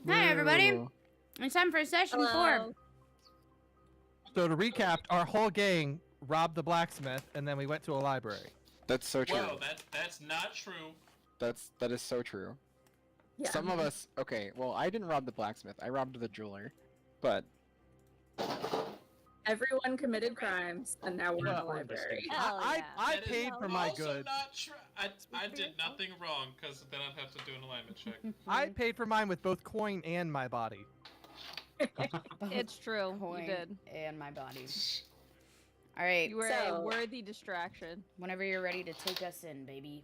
Hi, everybody. Woo. It's time for session Hello. 4. So to recap, our whole gang robbed the blacksmith, and then we went to a library. That's so true. Whoa, that's not true. That is so true. Yeah. Some of us. Okay, well, I didn't rob the blacksmith. I robbed the jeweler, but Everyone committed crimes, and now we're in a Well, library. Hell I yeah. That is paid for my also goods. not true. I did nothing wrong, because then I'd have to do an alignment check. I paid for mine with both coin and my body. It's true. Coin You did. and my body. All right. You were So- a worthy distraction. Whenever you're ready to take us in, baby.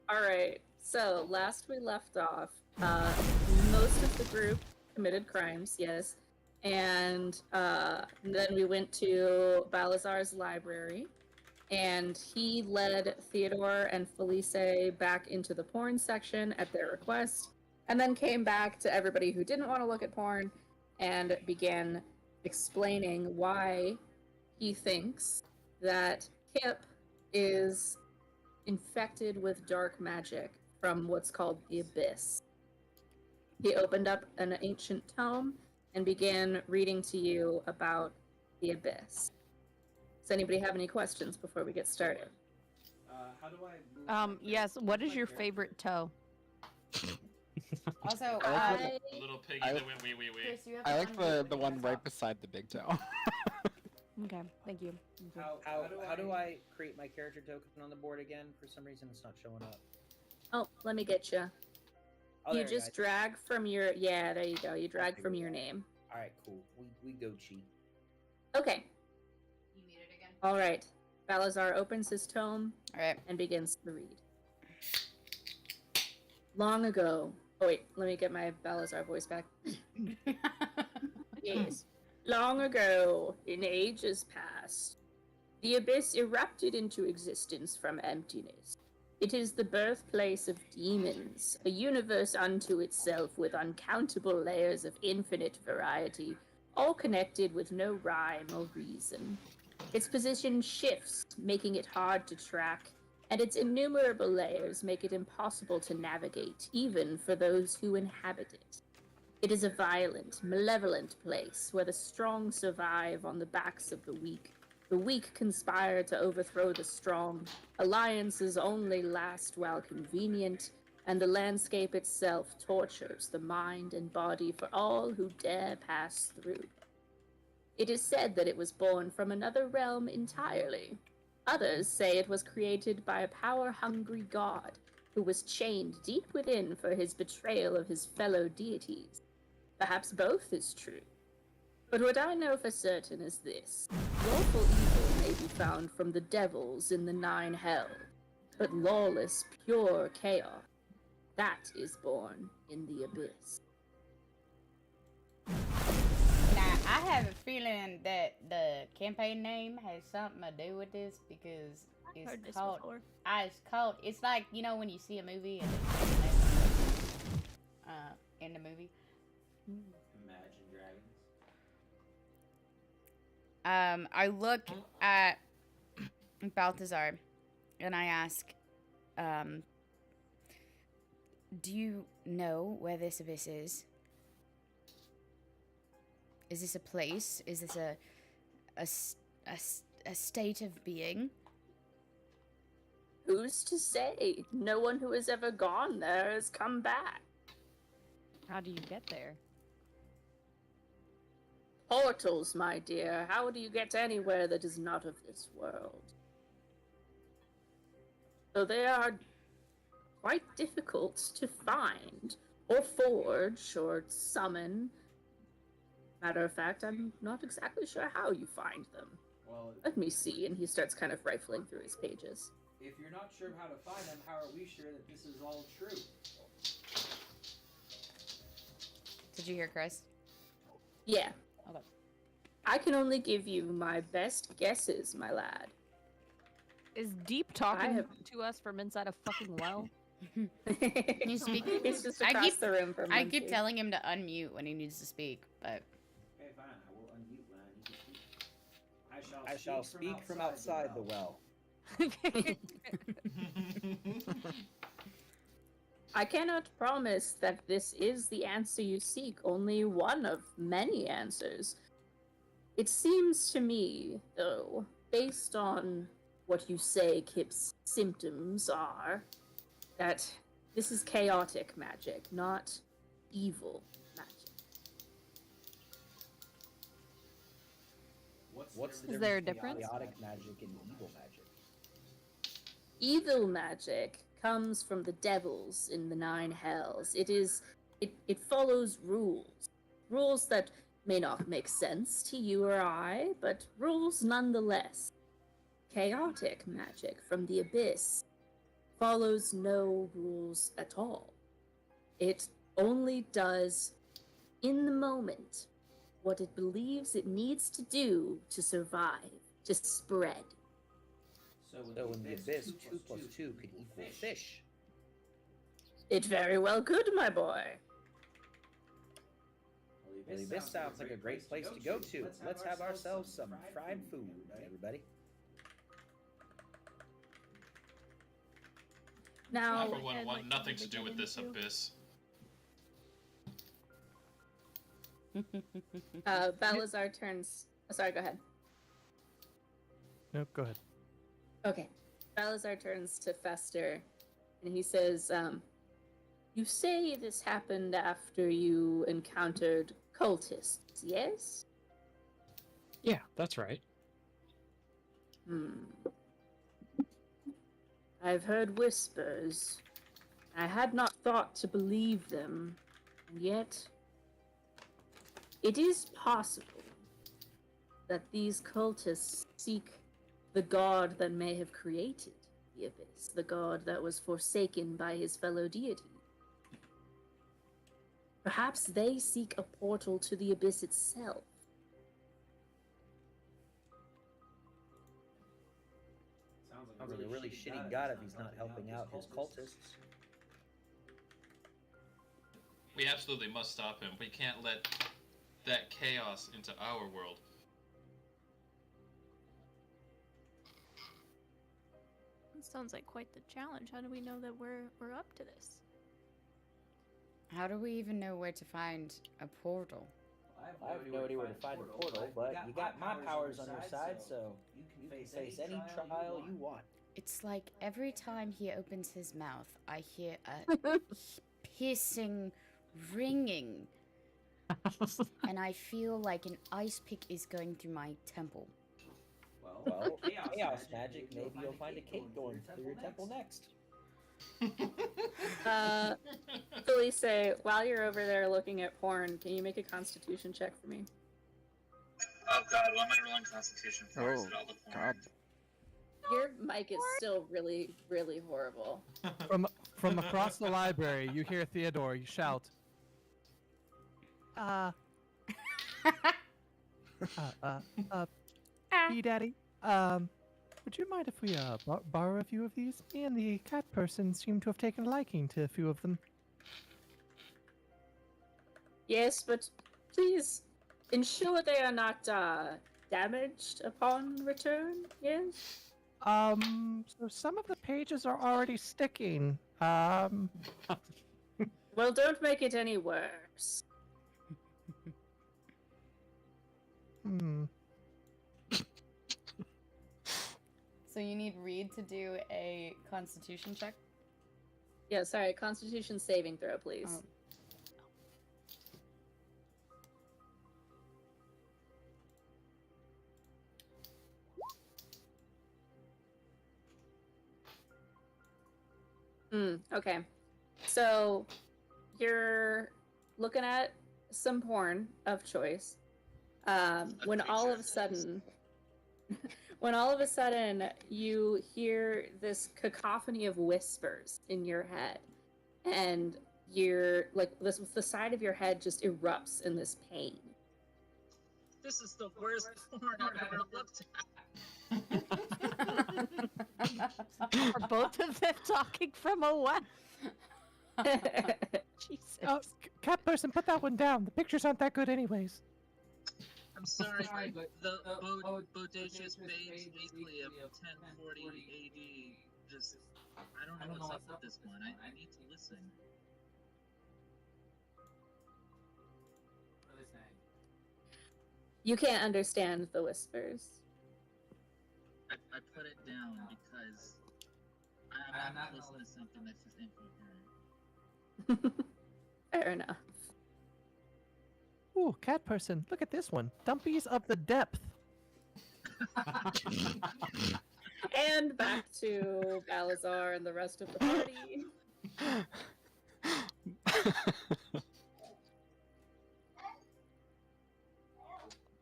All right. So last we left off, most of the group committed crimes, yes, and then we went to Balazar's library, and he led Theodore and Felice back into the porn section at their request, and then came back to everybody who didn't want to look at porn and began explaining why he thinks that Kip is infected with dark magic from what's called the Abyss. He opened up an ancient tome and began reading to you about the Abyss. Does anybody have any questions before we get started? How do I move Yes, what is your character? favorite toe? Also, I The little piggy I- that went wee wee wee. Chris, you have I to like unmute the when one you right talk. beside the big toe. Okay, thank you. How do I create my character token on the board again? For some reason, it's not showing up. Oh, let me get you. Oh, You there just go. drag from your there you go. You drag from your name. All right, cool. We go cheat. Okay. You muted again. All right. Balazar opens his tome All right. and begins to read. Long ago. Oh wait, let me get my Balazar voice back. Yes. Long ago, in ages past, the Abyss erupted into existence from emptiness. It is the birthplace of demons, a universe unto itself with uncountable layers of infinite variety, all connected with no rhyme or reason. Its position shifts, making it hard to track, and its innumerable layers make it impossible to navigate, even for those who inhabit it. It is a violent, malevolent place where the strong survive on the backs of the weak conspire to overthrow the strong, alliances only last while convenient, and the landscape itself tortures the mind and body for all who dare pass through. It is said that it was born from another realm entirely. Others say it was created by a power-hungry god who was chained deep within for his betrayal of his fellow deities. Perhaps both is true. But what I know for certain is this. Lawful evil may be found from the devils in the nine hells, but lawless, pure chaos, that is born in the Abyss. Now, I have a feeling that the campaign name has something to do with this because it's Heard this called. before. It's like, you know, when you see a movie and it's in the movie. Imagine Dragons. I look at Balthazar and I ask, do you know where this abyss is? Is this a place? Is this a state of being? Who's to say? No one who has ever gone there has come back. How do you get there? Portals, my dear. How do you get anywhere that is not of this world? So they are quite difficult to find, or forge, or summon. Matter of fact, I'm not exactly sure how you find them. Well, Let me see, and he starts kind of rifling through his pages. if you're not sure how to find them, how are we sure that this is all true? Did you hear Chris? Yeah. Okay. I can only give you my best guesses, my lad. Is Deep talking have- to us from inside a fucking well? He's speaking. It's just I across keep- the room from I Muncie. keep telling him to unmute when he needs to speak, but Okay, fine. I will unmute when I need to speak. I shall speak from outside the well. I cannot promise that this is the answer you seek, only one of many answers. It seems to me, though, based on what you say Kip's symptoms are, that this is chaotic magic, not evil magic. What's the Is there a between difference? chaotic magic and evil magic? Evil magic comes from the devils in the Nine Hells. It follows rules. Rules that may not make sense to you or I, but rules nonetheless. Chaotic magic from the Abyss follows no rules at all. It only does, in the moment, what it believes it needs to do to survive, to spread. So in the Abyss, 2 plus 2 could equal fish. It very well could, my boy. Well, the Abyss sounds like a great place to go to. Let's have ourselves some fried food, everybody. I, Now, for one, I'd want like to nothing to dig do with this into. abyss. Balazar turns. Sorry, go ahead. Nope, go ahead. Okay. Balazar turns to Fester and he says, you say this happened after you encountered cultists, yes? Yeah, that's right. I've heard whispers. I had not thought to believe them, and yet it is possible that these cultists seek the god that may have created the Abyss, the god that was forsaken by his fellow deity. Perhaps they seek a portal to the Abyss itself. Sounds like a really shitty god if he's not helping out his cultists. We absolutely must stop him. We can't let that chaos into our world. That sounds like quite the challenge. How do we know that we're up to this? How do we even know where to find a portal? I have no idea where to find a portal, but you got my powers on your side, so you can face any trial you want. It's like every time he opens his mouth, I hear a piercing ringing. And I feel like an ice pick is going through my temple. Well, chaos magic, maybe you'll find a cake going through your temple next. Felice, while you're over there looking at porn, can you make a constitution check for me? Oh god, what am I rolling constitution for? Is Oh, it all the porn? God. Your mic is still really, really horrible. From across the library, you hear Theodore shout, Hey, Daddy, would you mind if we borrow a few of these? Me and the cat person seem to have taken a liking to a few of them. Yes, but please ensure they are not damaged upon return, yes? So some of the pages are already sticking. Well, don't make it any worse. So you need Reed to do a constitution check? Yeah, sorry, constitution saving throw, please. Oh. Okay. So you're looking at some porn of choice. When all of a sudden you hear this cacophony of whispers in your head, and you're like the side of your head just erupts in this pain. This is the worst porn I've ever looked at. Are both of them talking from a well? Jesus. Oh, cat person, put that one down. The pictures aren't that good anyways. I'm sorry, the Bodacious Babes Weekly of 1040 AD just I don't know what's up with this one. I need to listen. What are they saying? You can't understand the whispers. I put it down because I'm not listening to something that's just incoherent. Fair enough. Ooh, cat person, look at this one. Dumpies of the depth. And back to Balazar and the rest of the party.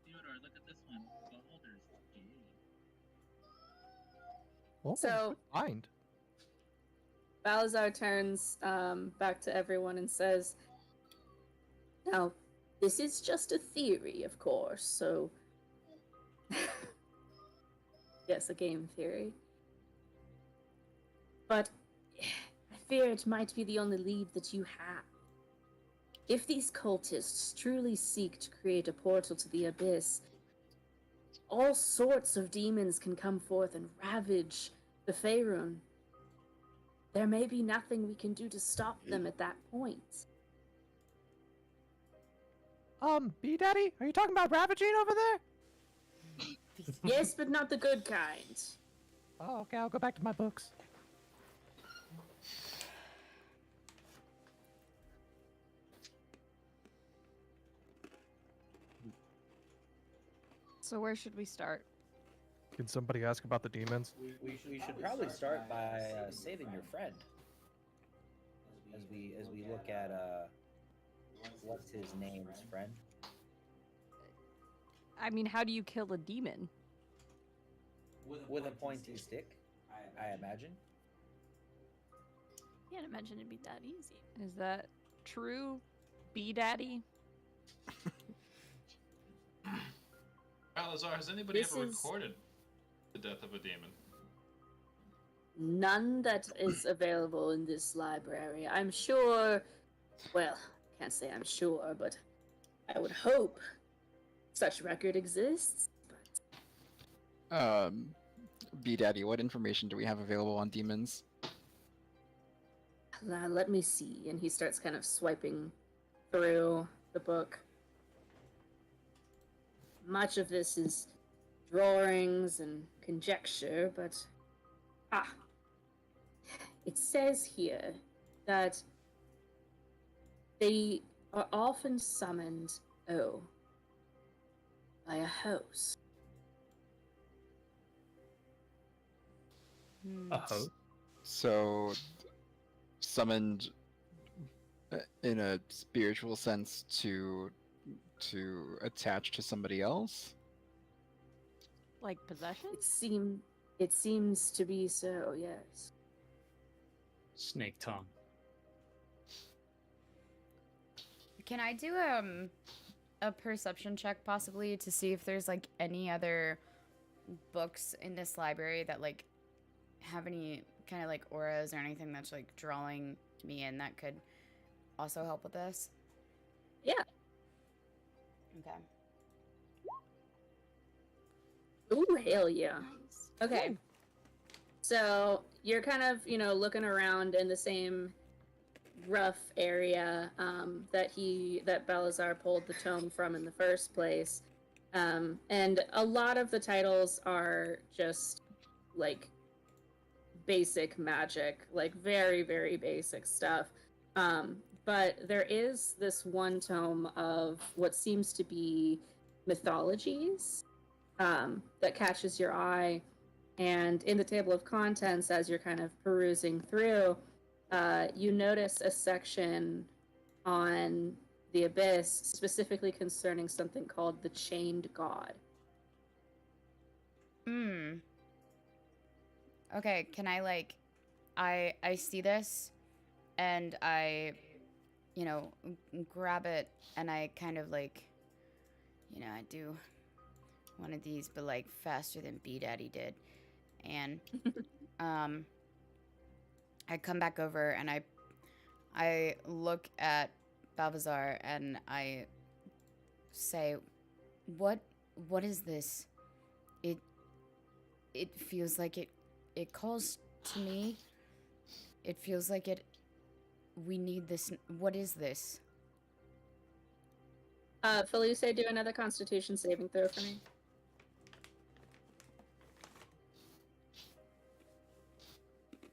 Theodore, look at this one. Beholders. Oh, So- find. Balazar turns back to everyone and says, "Now, this is just a theory, of course, so..." Yes, a game theory. But I fear it might be the only lead that you have. If these cultists truly seek to create a portal to the abyss, all sorts of demons can come forth and ravage the Faerun. There may be nothing we can do to stop them at that point. B Daddy, are you talking about ravaging over there? Yes, but not the good kind. Oh, okay, I'll go back to my books. So where should we start? Can somebody ask about the demons? We should probably start by saving your friend. As we look at what's his name's friend. I mean, how do you kill a demon? With a pointy stick, I imagine. Can't imagine it'd be that easy. Is that true, B Daddy? Balazar, has anybody This ever is- recorded the death of a demon? None that is available in this library. I'm sure. Well, can't say I'm sure, but I would hope such record exists. B Daddy, what information do we have available on demons? Let me see. And he starts kind of swiping through the book. Much of this is drawings and conjecture, but it says here that they are often summoned, by a host. Oh. So, summoned in a spiritual sense to attach to somebody else? Like possession? It seems to be so, yes. Snake tongue. Can I do a perception check possibly to see if there's like any other books in this library that like have any kind of like auras or anything that's like drawing me in that could also help with this? Yeah. Okay. Ooh, hell yeah. Okay. So you're kind of, looking around in the same rough area that Balazar pulled the tome from in the first place. And a lot of the titles are just like basic magic, like very, very basic stuff. But there is this one tome of what seems to be mythologies that catches your eye. And in the table of contents, as you're kind of perusing through, you notice a section on the Abyss specifically concerning something called the Chained God. Okay, can I like I see this and I grab it and I kind of like I do one of these but like faster than B Daddy did. And I come back over and I look at Balthazar and I say, What is this? It feels like it calls to me. It feels like it. We need this. What is this? Felice, do another Constitution saving throw for me.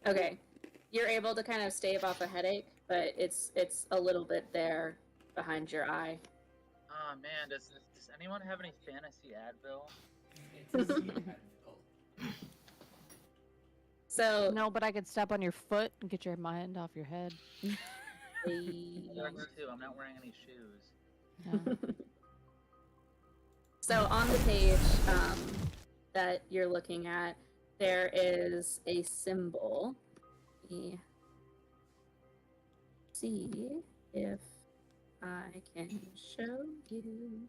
Okay, you're able to kind of stave off a headache, but it's a little bit there behind your eye. Oh man, does anyone have any fantasy Advil? So No, but I could step on your foot and get your mind off your head. That works too. I'm not wearing any shoes. Yeah. So on the page that you're looking at, there is a symbol. Let me see if I can show you.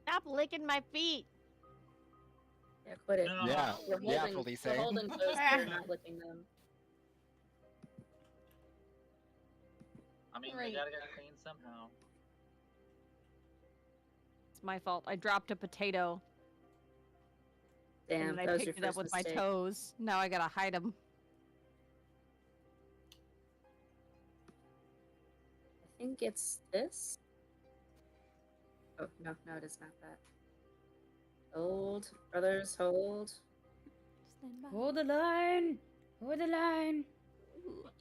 Stop licking my feet. Yeah, quit it. No. Yeah, You're yeah, holding, Felice. you're holding those, you're not licking them. I mean, Right. they gotta get clean somehow. It's my fault. I dropped a potato Damn, and that I was your picked it up first with mistake. my toes. Now I gotta hide them. I think it's this. Oh, no, it is not that. Hold, brothers, hold. Stand by. Hold the line. Hold the line.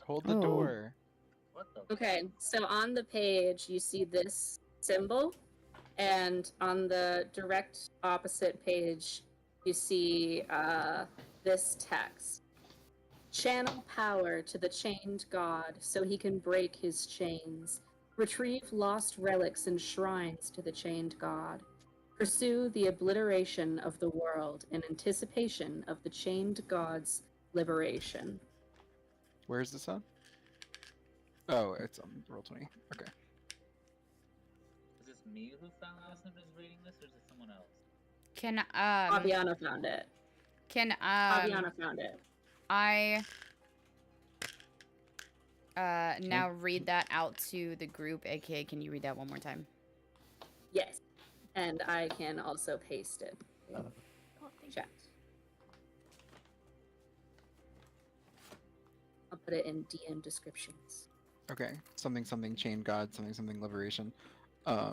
Hold the Oh. door. What the? Okay, so on the page, you see this symbol, and on the direct opposite page, you see this text. Channel power to the chained god so he can break his chains. Retrieve lost relics and shrines to the chained god. Pursue the obliteration of the world in anticipation of the chained god's liberation. Where is this on? Oh, it's on Roll20. Okay. Is this me who found this and is reading this, or is it someone else? Can Aviana found it. Aviana found it. I now read that out to the group. aka, can you read that one more time? Yes. And I can also paste it in Oh, thank chat. I'll put it in DM descriptions. Okay. Something something chain god, something something liberation.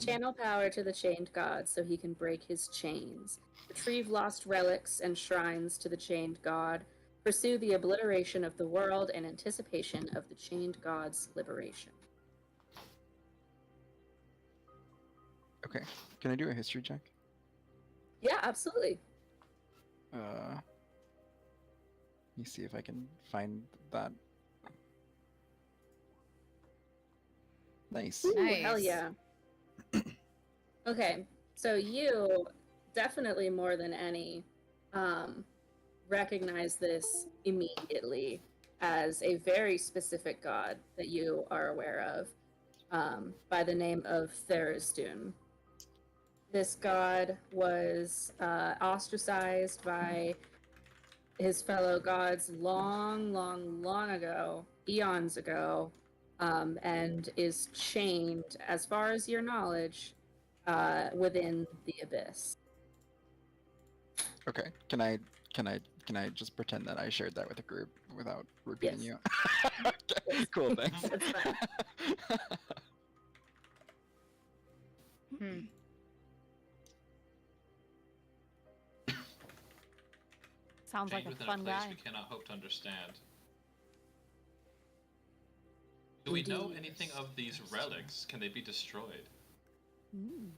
Channel power to the chained god so he can break his chains. Retrieve lost relics and shrines to the chained god. Pursue the obliteration of the world in anticipation of the chained god's liberation. Okay. Can I do a history check? Yeah, absolutely. Let me see if I can find that. Nice. Ooh, hell Nice. yeah. Okay, so you definitely more than any recognize this immediately as a very specific god that you are aware of by the name of Tharizdun. This god was ostracized by his fellow gods long ago, eons ago, and is chained, as far as your knowledge, within the abyss. Okay. Can I just pretend that I shared that with the group without repeating Yes. you? Okay, cool, thanks. That's fine. Hmm. Sounds like Chained a within fun a place guy. we cannot hope to understand. Do we know Indeed. anything of these relics? Can they be destroyed? Mm.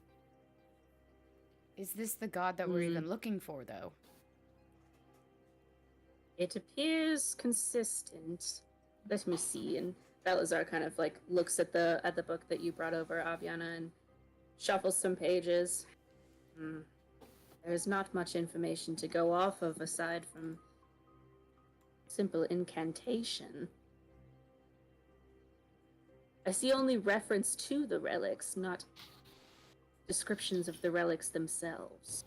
Is this the god that we're even looking for, though? It appears consistent. Let me see. And Balazar kind of like looks at the book that you brought over, Aviana, and shuffles some pages. There's not much information to go off of aside from simple incantation. I see only reference to the relics, not descriptions of the relics themselves.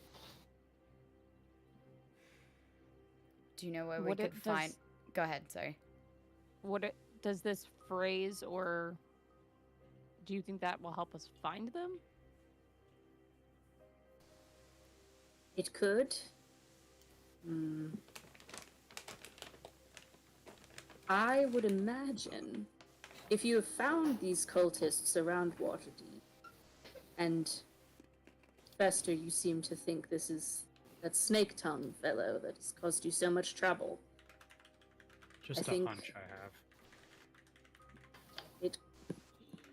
Do you know where we What could it find? does- Go ahead. Sorry. Does this phrase or Do you think that will help us find them? It could. Hmm. I would imagine if you have found these cultists around Waterdeep, and Fester, you seem to think this is that snake tongue fellow that has caused you so much trouble. Just I a think- hunch I have. It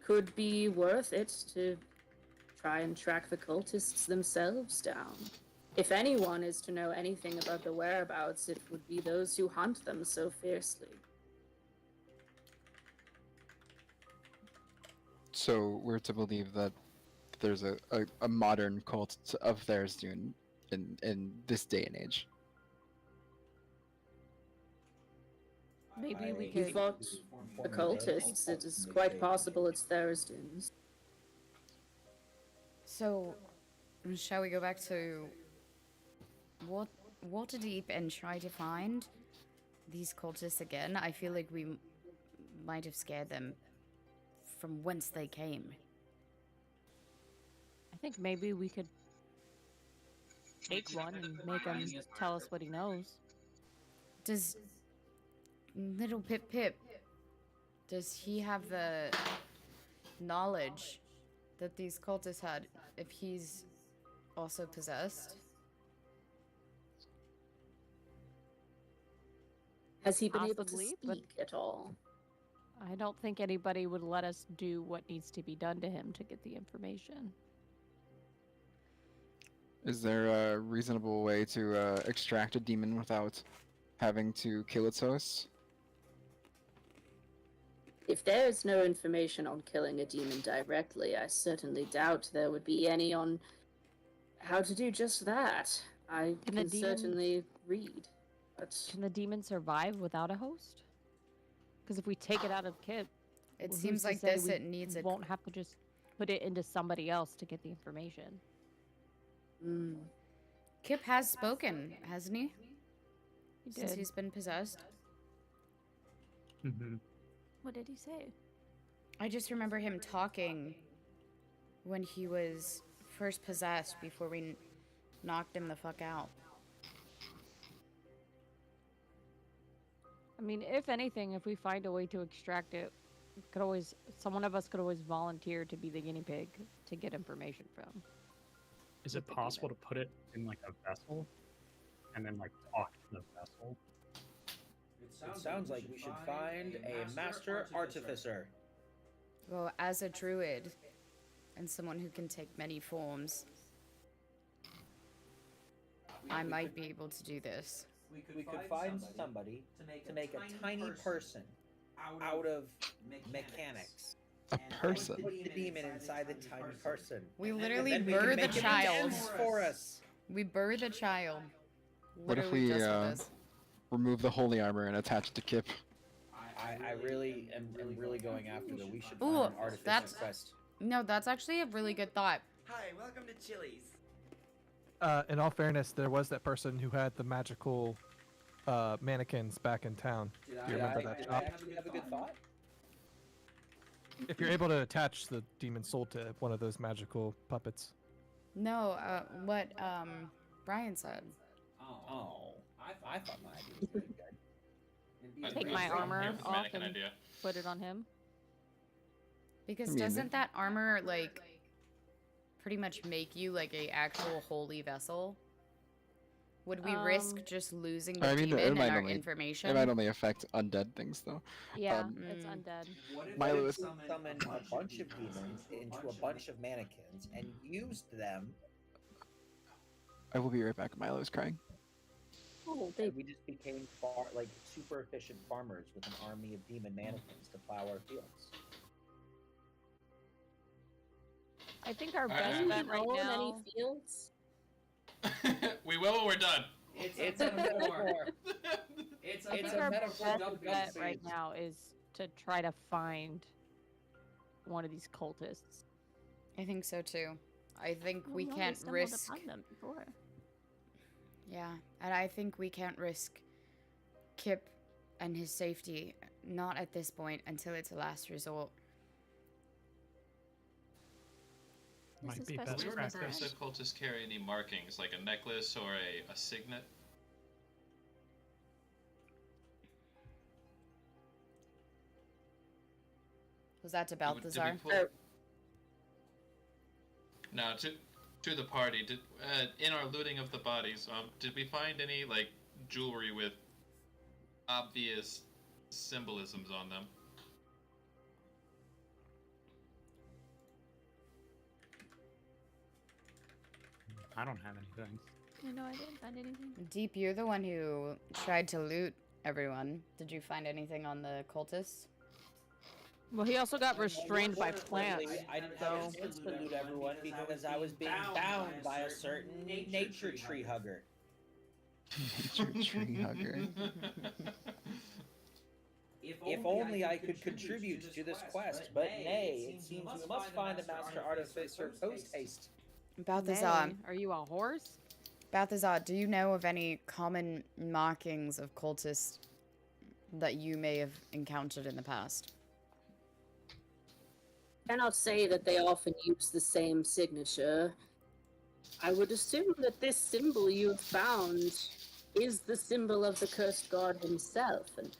could be worth it to try and track the cultists themselves down. If anyone is to know anything about the whereabouts, it would be those who hunt them so fiercely. So we're to believe that there's a modern cult of theirs doing in this day and age. Maybe we You could. fought the cultists. It is quite possible it's Therisdun's. So, shall we go back to Waterdeep and try to find these cultists again? I feel like we might have scared them from whence they came. I think maybe we could take one and make him tell us what he knows. Does little Pip Pip, does he have the knowledge that these cultists had if he's also possessed? Has he been able to Possibly, speak but- at all? I don't think anybody would let us do what needs to be done to him to get the information. Is there a reasonable way to extract a demon without having to kill its host? If there is no information on killing a demon directly, I certainly doubt there would be any on how to do just that. I Can the can demon- certainly read, but Can the demon survive without a host? Because if we take it out of Kip, It who's seems to like say this, we it needs a... won't have to just put it into somebody else to get the information. mm, Kip has spoken, hasn't he? He Since did. he's been possessed. Mm-hmm. What did he say? I just remember him talking when he was first possessed before we knocked him the fuck out. I mean, if anything, if we find a way to extract it, we could always, someone of us could always volunteer to be the guinea pig to get information from. Is it possible to put it in like a vessel and then like talk to the vessel? It sounds like we should find a master artificer. Well, as a druid and someone who can take many forms, I might be able to do this. We could find somebody to make a tiny person out of mechanics. A person? Put the demon inside the tiny person. We literally Then we can birth a make it child. dance for us. We birth a child. What if Literally we just with this. remove the holy armor and attach it to Kip? I really am really going after the we should Ooh, find an artificer that's- quest. No, that's actually a really good thought. Hi, welcome to Chili's. In all fairness, there was that person who had the magical mannequins back in town. Did You remember that Did shop? I actually have a good thought? If you're able to attach the demon soul to one of those magical puppets. No, what Brian said. Oh, I thought my idea was pretty good. Take I my was armor here for the off mannequin and idea. put it on him. Because I mean, doesn't that armor, like, pretty much make you, like, a actual holy vessel? Would we risk just losing the I mean, it demon and might our only- information? It might only affect undead things, though. Yeah, Um, it's undead. Milo is Summon a bunch of demons into a bunch of mannequins and used them. I will be right back. Milo is crying. oh, And we just became like super efficient farmers with an army of demon mannequins to plow our fields. I think our I best don't bet right own now. any fields? We will when we're done. It's a metaphor. It's I It's think a our metaphor, best don't bet be right confused. now is to try to find one of these cultists. I think so too. I think we Well, no, can't stumbled risk. upon them before. Yeah, and I think we can't risk Kip and his safety, not at this point, until it's a last resort. Might is be best best Do we to remember practice. if the cultists carry any markings, like a necklace or a signet? Was that to Did we Balthazar? pull- No, to the party. Did in our looting of the bodies, did we find any like jewelry with obvious symbolisms on them? I don't have anything. I know I didn't find anything. Deep, you're the one who tried to loot everyone. Did you find anything on the cultists? Well, he also got restrained by plants. Unfortunately, I didn't so- have a chance to loot everyone because I was being bound by a certain nature tree hugger. Nature tree hugger. If only I could contribute to this quest, but nay, it seems we must find the master artificer post haste. Balthazar, Nay, are you a horse? Balthazar, do you know of any common markings of cultists that you may have encountered in the past? Cannot say that they often use the same signature. I would assume that this symbol you have found is the symbol of the cursed god himself, and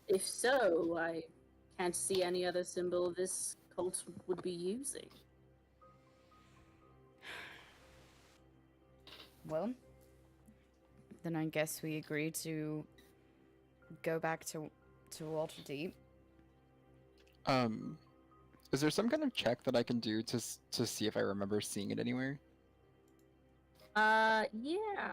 if so, I can't see any other symbol this cult would be using. Well, then I guess we agree to go back to Walter Deep. Is there some kind of check that I can do to see if I remember seeing it anywhere? Yeah.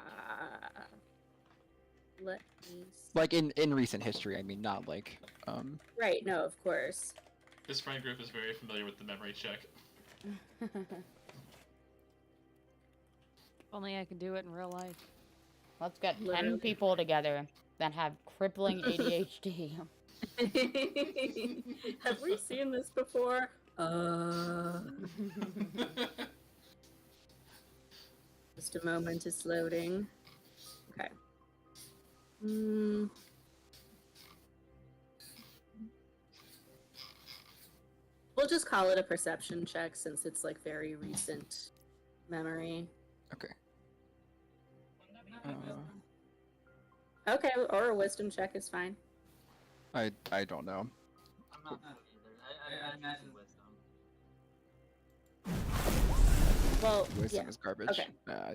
Let me see. Like in recent history, I mean, not like Right, no, of course. This friend group is very familiar with the memory check. Only I could do it in real life. Let's get 10 Literally. people together that have crippling ADHD. Have we seen this before? Just a moment, it's loading. Okay. We'll just call it a perception check since it's like very recent memory. okay. Okay, or a wisdom check is fine. I don't know. I'm not good either. I imagine wisdom. Well, Wisdom yeah. is garbage. Okay.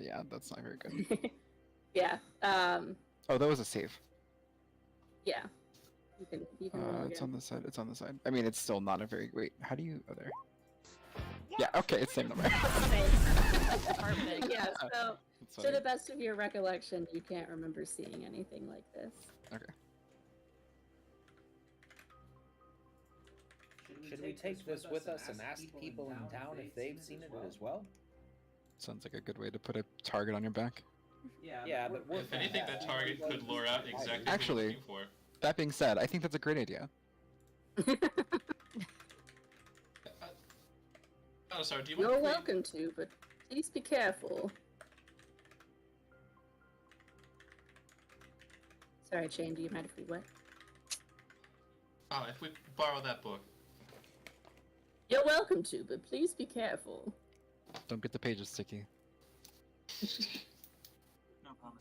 Yeah, that's not very good. Yeah. Oh, that was a save. Yeah. You can roll It's again. on the side. It's on the side. I mean, it's still not a very great. How do you? Oh, there. Yeah. Okay, it's same number. Perfect. Yeah, so That's to funny. the best of your recollection, you can't remember seeing anything like this. Okay. Should we take this with us and ask people in town if they've seen it as well? Sounds like a good way to put a target on your back. Yeah, but If anything, that target could lure out exactly Actually- what we're looking That being said, I think that's a great idea. for. Oh, sorry. Do you You're want? welcome to, but please be careful. Sorry, Shane, do you mind if we what? Oh, if we borrow that book. You're welcome to, but please be careful. Don't get the pages sticky. No comment.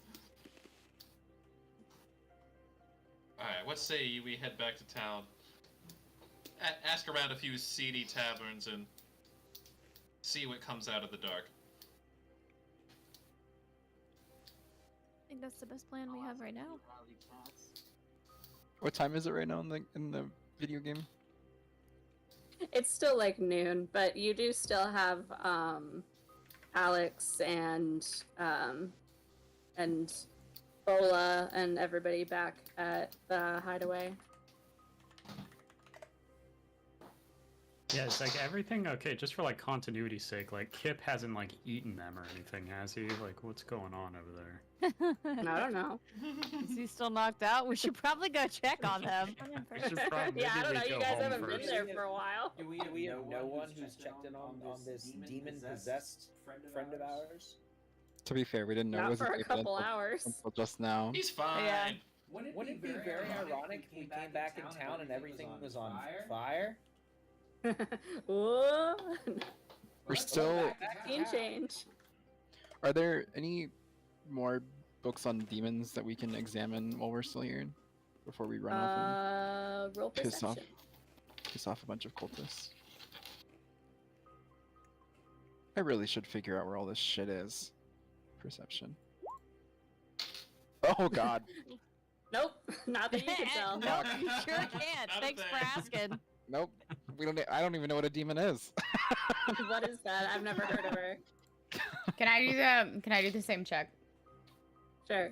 Alright, what say you we head back to town? Ask around a few seedy taverns and see what comes out of the dark. I think that's the best plan we have right now. Rowdy cats. What time is it right now in the video game? It's still like noon, but you do still have Alex and Bola and everybody back at the hideaway. Yeah, it's like everything okay, just for like continuity's sake, like Kip hasn't like eaten them or anything, has he? Like what's going on over there? I don't know. Is he still knocked out? We should probably go check on them. We should probably Yeah, I don't know. maybe You go guys home haven't first. been there for a while. Do we have no one who's checked in on this demon-possessed friend of ours? To be fair, we didn't know it Not was for a demon couple until- hours. until just now. He's fine. Yeah. Wouldn't it be very ironic if we came back in town and everything was on fire? Whoa. We're still. Scene change. Are there any more books on demons that we can examine while we're still here before we run off Roll and perception. piss off a bunch of cultists? I really should figure out where all this shit is. Perception. Oh god. Nope, not that you can tell. No, you sure can't. Not a Thanks for thing. asking. Nope. We don't. I don't even know what a demon is. What is that? I've never heard of her. Can I do the same check? Sure.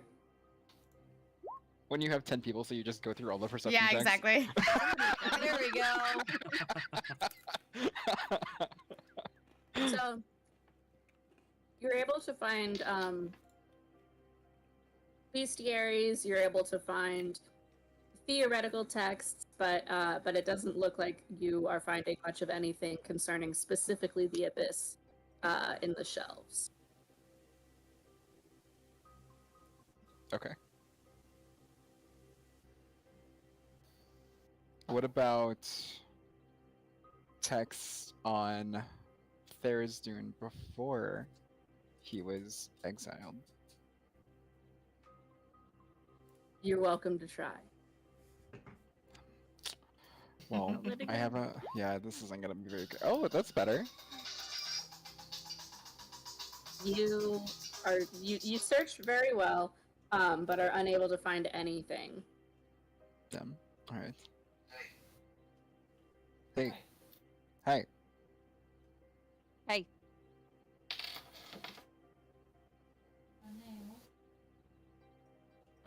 When you have 10 people, so you just go through all the perception Yeah, checks? exactly. There we go. So you're able to find bestiaries. You're able to find theoretical texts, but it doesn't look like you are finding much of anything concerning specifically the abyss in the shelves. Okay. What about texts on Tharizdun before he was exiled? You're welcome to try. Well, Let it I go. have a. Yeah, this isn't gonna be very good. Oh, that's better. You searched very well, but are unable to find anything. Damn. Alright. Hey. Hi. Hey.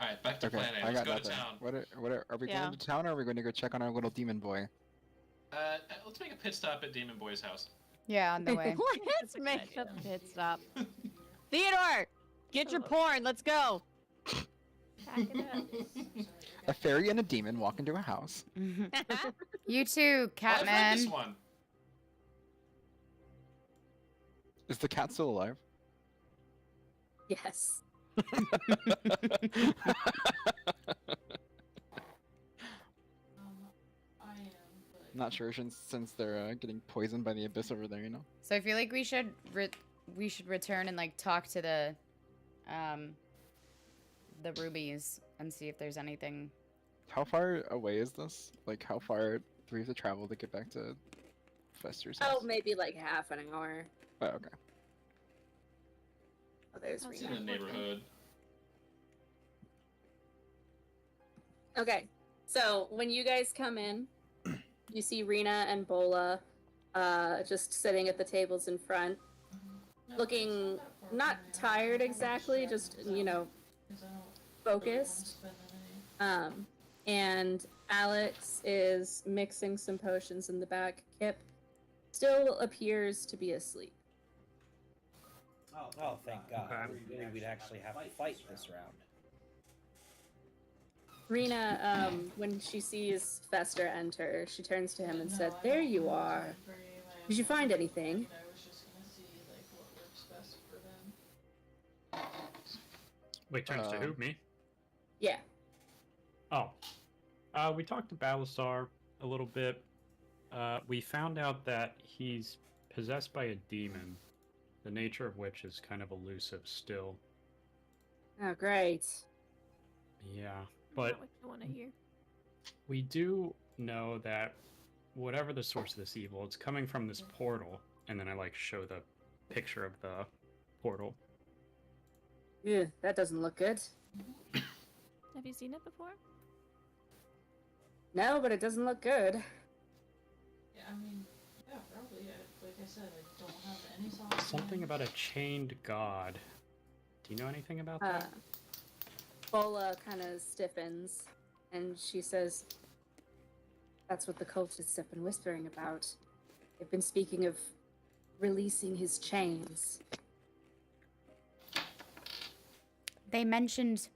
Alright, back to Okay, plan A. I Let's got go to nothing. town. Are we Yeah. going to town or are we going to go check on our little demon boy? Let's make a pit stop at Demon Boy's house. Yeah, on the way. Let's make a pit stop. Theodore, get your porn. Let's go. Pack it up. A fairy and a demon walk into a house. You too, I've read this Catman. one. Is the cat still alive? Yes. Not sure since they're getting poisoned by the abyss over there, you know? So I feel like we should return and like talk to the rubies and see if there's anything. How far away is this? Like, how far do we have to travel to get back to Fester's house? Oh, maybe like half an hour. Oh, okay. Oh, there's How's It's Rena. in the neighborhood. Okay, so when you guys come in, you see Rena and Bola just sitting at the tables in front, looking not tired exactly, just, you know, focused. And Alex is mixing some potions in the back. Kip still appears to be asleep. Oh, thank God. Okay. Really, we'd actually have to fight this round. Rena, when she sees Fester enter, she turns to him and said, "There you are. Did you find anything?" Wait, turns to who? Me? Yeah. Oh. We talked to Balasar a little bit. We found out that he's possessed by a demon, the nature of which is kind of elusive still. Oh, great. Yeah, Not but what you want to hear. we do know that whatever the source of this evil, it's coming from this portal. And then I like show the picture of the portal. Yeah, that doesn't look good. Have you seen it before? No, but it doesn't look good. Yeah, I mean, yeah, probably. Like I said, I don't have any solid Something about a chained god. Do you know anything about Uh, that? Bola kind of stiffens, and she says, "That's what the cultists have been whispering about. They've been speaking of releasing his chains." They mentioned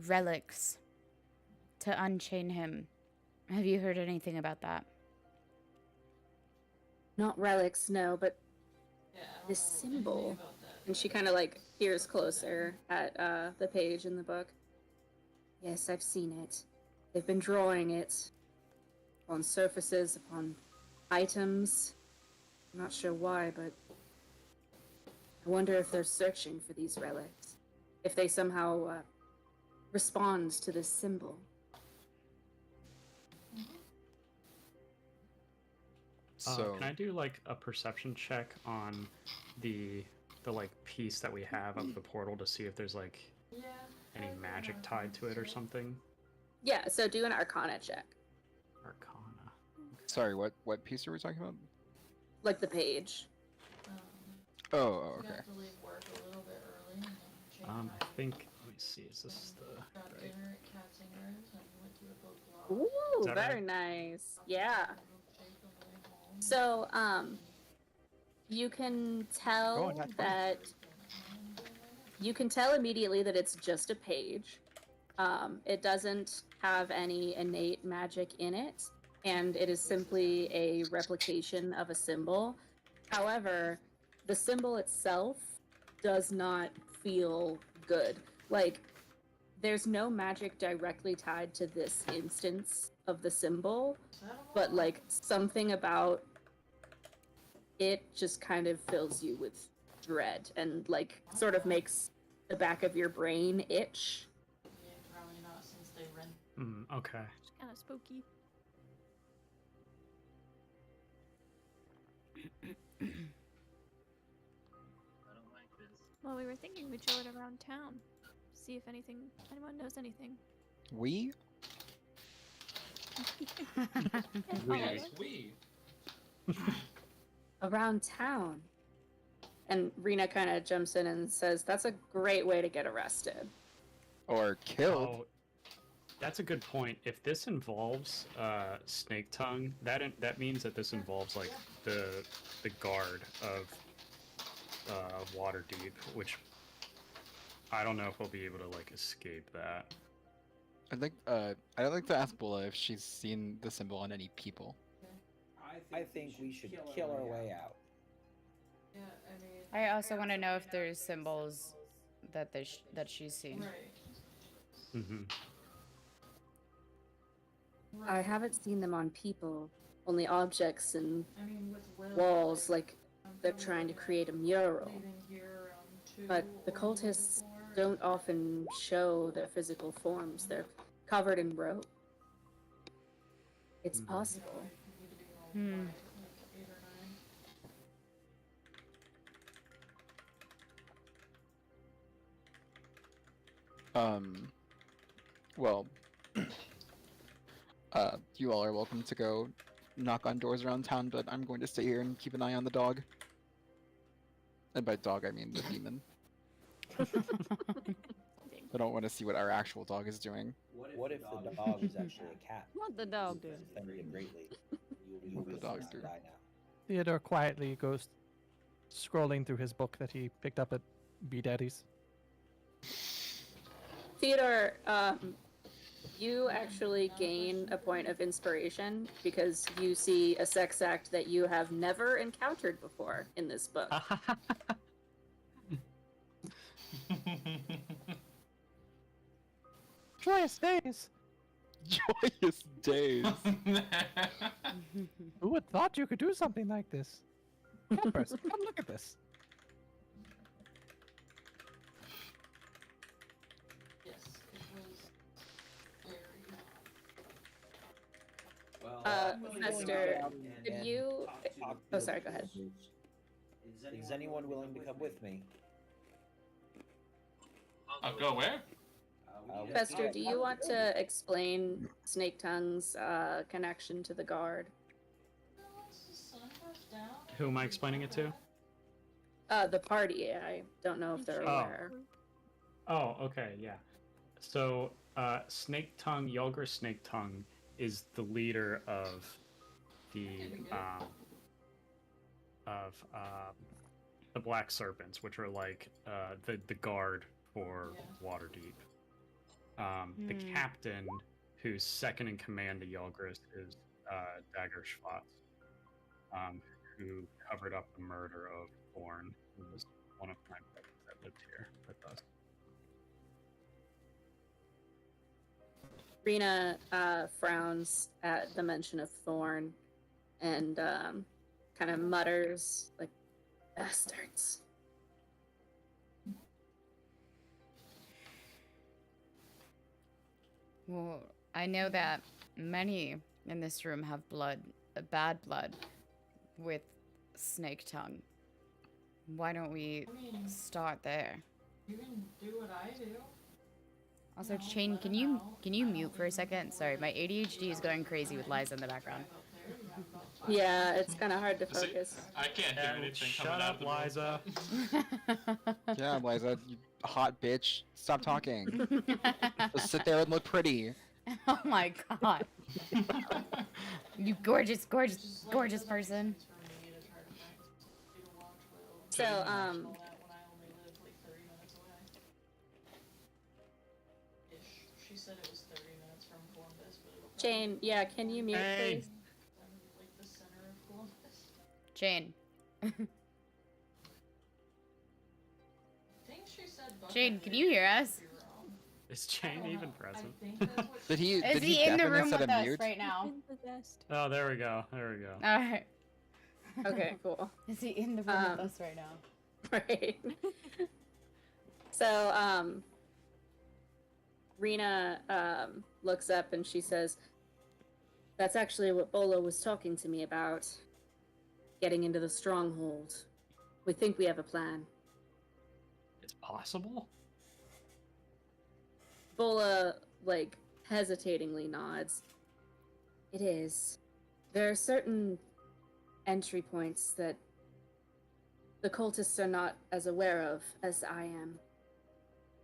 relics to unchain him. Have you heard anything about that? Not relics, no, but Yeah, I don't this know anything symbol. about that. And she kind of like peers closer at the page in the book. Yes, I've seen it. They've been drawing it on surfaces, upon items. I'm not sure why, but I wonder if they're searching for these relics. If they somehow respond to this symbol. So Can I do like a perception check on the like piece that we have of the portal to see if there's like any magic tied to it or something? Yeah, so do an Arcana check. Arcana. sorry, what piece are we talking about? Like the page. Oh, You okay. have to leave work a little bit early and then change I think. Let me see. Is this the got right? dinner at Cat Singer's and went to the book lodge. Ooh, Is that very right? nice. Yeah. Shake on the way home. So, you can tell Oh, that's that you can tell immediately that it's just a page. It doesn't have any innate magic in it, and it is simply a replication of a symbol. However, the symbol itself does not feel good. Like, there's no magic directly tied to this instance of the symbol, but like something about it just kind of fills you with dread and like sort of makes the back of your brain itch. Yeah, probably not since they rent. Okay. It's kind of spooky. I don't like this. Well, we were thinking we'd show it around town. See if anyone knows anything. We? We. Around town. And Rena kind of jumps in and says, "That's a great way to get arrested." Or killed? Oh, that's a good point. If this involves Snake Tongue, that means that this involves like the guard of Waterdeep, which I don't know if we'll be able to like escape that. I'd like to ask Bula if she's seen the symbol on any people. I think we should kill our way out. Yeah, I mean. I also want to know if there's symbols that that she's seen. Right. Mm-hmm. I haven't seen them on people, only objects and I mean, with Will, walls, like I'm they're probably trying to create a mural. leaving here around 2 But the or cultists 4. don't often show their physical forms. They're covered in rope. It's Mhm. possible. Need to be all Hmm. by, like 8 or 9. Well, you all are welcome to go knock on doors around town, but I'm going to stay here and keep an eye on the dog. And by dog, I mean the demon. I don't want to see what our actual dog is doing. What if the dog is actually a cat? What the dog do? Offended you greatly. You What will the dog forced to do? die now. Theodore quietly goes scrolling through his book that he picked up at B Daddy's. Theodore, you actually gain a point of inspiration because you see a sex act that you have never encountered before in this book. Joyous days! Joyous days! Who would thought you could do something like this? Campers, come look at this. Yes, it was very. Fester, could And you... talk Oh, to sorry, the go ahead. producers. Is anyone willing to come with me? I'll go where? We Fester, have do you want to explain Snake Tongue's connection to the guard? Once the sun goes down. Who am I explaining it to? The party. I don't know if they're Oh. aware. Oh, okay, yeah. So, Snake Tongue, Yulgris Snake Tongue, is the leader of the Black Serpents, which are like the guard for Waterdeep. The Hmm. captain, who's second in command to Yulgris, is Dagger Schwartz, who covered up the murder of Thorn, who was one of my brothers that lived here with us. Rena frowns at the mention of Thorn and kind of mutters, like, bastards. Well, I know that many in this room have blood, bad blood, with snake tongue. Why don't we start there? You can do what I do. Also, No, Chain, let can him you out. mute for a second? Sorry, my ADHD is going crazy with Liza in the background. Yeah, it's kind of hard to See, focus. I can't hear anything Shut coming out up, of the room. Liza. Yeah, Liza, you hot bitch. Stop talking. Just sit there and look pretty. Oh my god. You gorgeous, gorgeous, gorgeous person. So, She said it was 30 minutes from Columbus, but it'll Jane, yeah, can you mute, Hey. please? like the center of Columbus. Jane. I think she said Jane, can you hear us? Is Jane even present? Did he? Is Did he in the deafen room instead with of us mute? right now? Oh, there we go. There we go. Alright. Okay, cool. Is he in the room with us right now? Right. So, Rena looks up and she says, "That's actually what Bolo was talking to me about. Getting into the stronghold. We think we have a plan." It's possible? Bola, like, hesitatingly nods. "It is. There are certain entry points that the cultists are not as aware of as I am.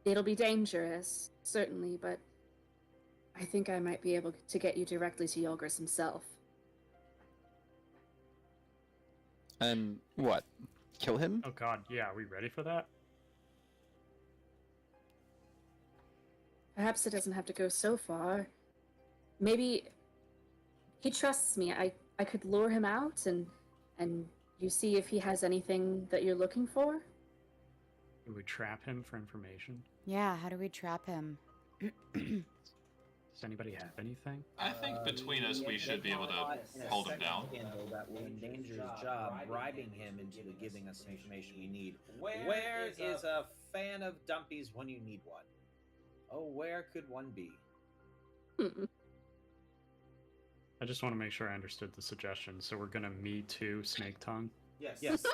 It'll be dangerous, certainly, but I think I might be able to get you directly to Yulgris himself." And what? Kill him? Oh god, yeah, are we ready for that? Perhaps it doesn't have to go so far. Maybe he trusts me. I could lure him out and you see if he has anything that you're looking for. Do we trap him for information? Yeah, how do we trap him? Does anybody have anything? I think between us we should be able to hold him down. That will endanger his job, bribing him into giving us the information we need. Where is a fan of dumpies when you need one? Oh, where could one be? I just want to make sure I understood the suggestion. So we're gonna Me Too Snake Tongue? Yes.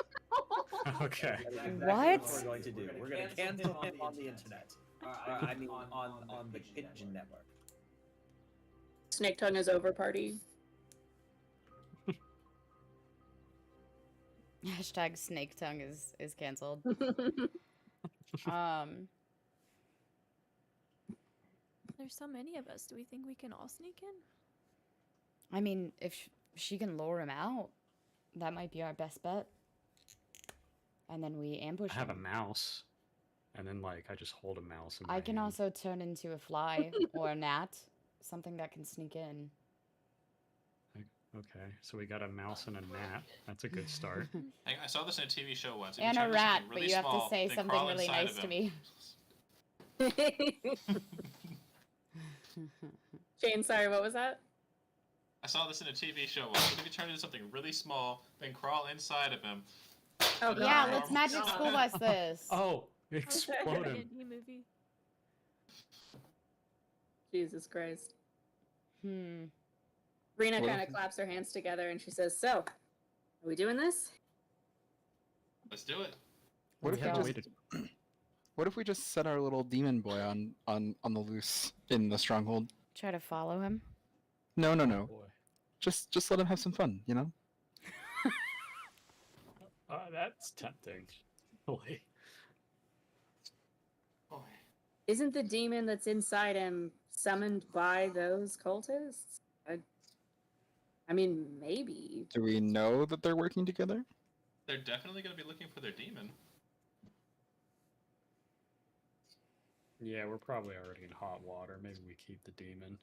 Okay. That's exactly What? we're going to do. We're going to cancel him on the internet. I mean, on the Pigeon Network. Snake Tongue is over party. Hashtag snake tongue is cancelled. There's so many of us. Do we think we can all sneak in? I mean, if she can lure him out, that might be our best bet. And then we ambush I have a him. mouse, and then like I just hold a mouse in my I can hand. also turn into a fly or a gnat, something that can sneak in. Okay, so we got a mouse and a gnat. That's a good start. I saw this in a TV show once. If And you a turn rat, something but really you have to small, say they something crawl really inside nice of to him. me. Jane, sorry, what was that? I saw this in a TV show once. What if you turn into something really small, then crawl inside of him? Oh, But Yeah, not let's normal magic size. school bus this. Oh, explode him. Disney movie. Jesus Christ. Hmm. Rena What kind if- of claps her hands together and she says, "So, are we doing this?" Let's do it. What We if we haven't just waited. What if we just set our little demon boy on the loose in the stronghold? Try to follow him. No, no, no. Boy. Just let him have some fun, you know? That's tempting. Boy. Boy. Isn't the demon that's inside him summoned by those cultists? I mean, maybe. Do we know that they're working together? They're definitely going to be looking for their demon. Yeah, we're probably already in hot water. Maybe we keep the demon.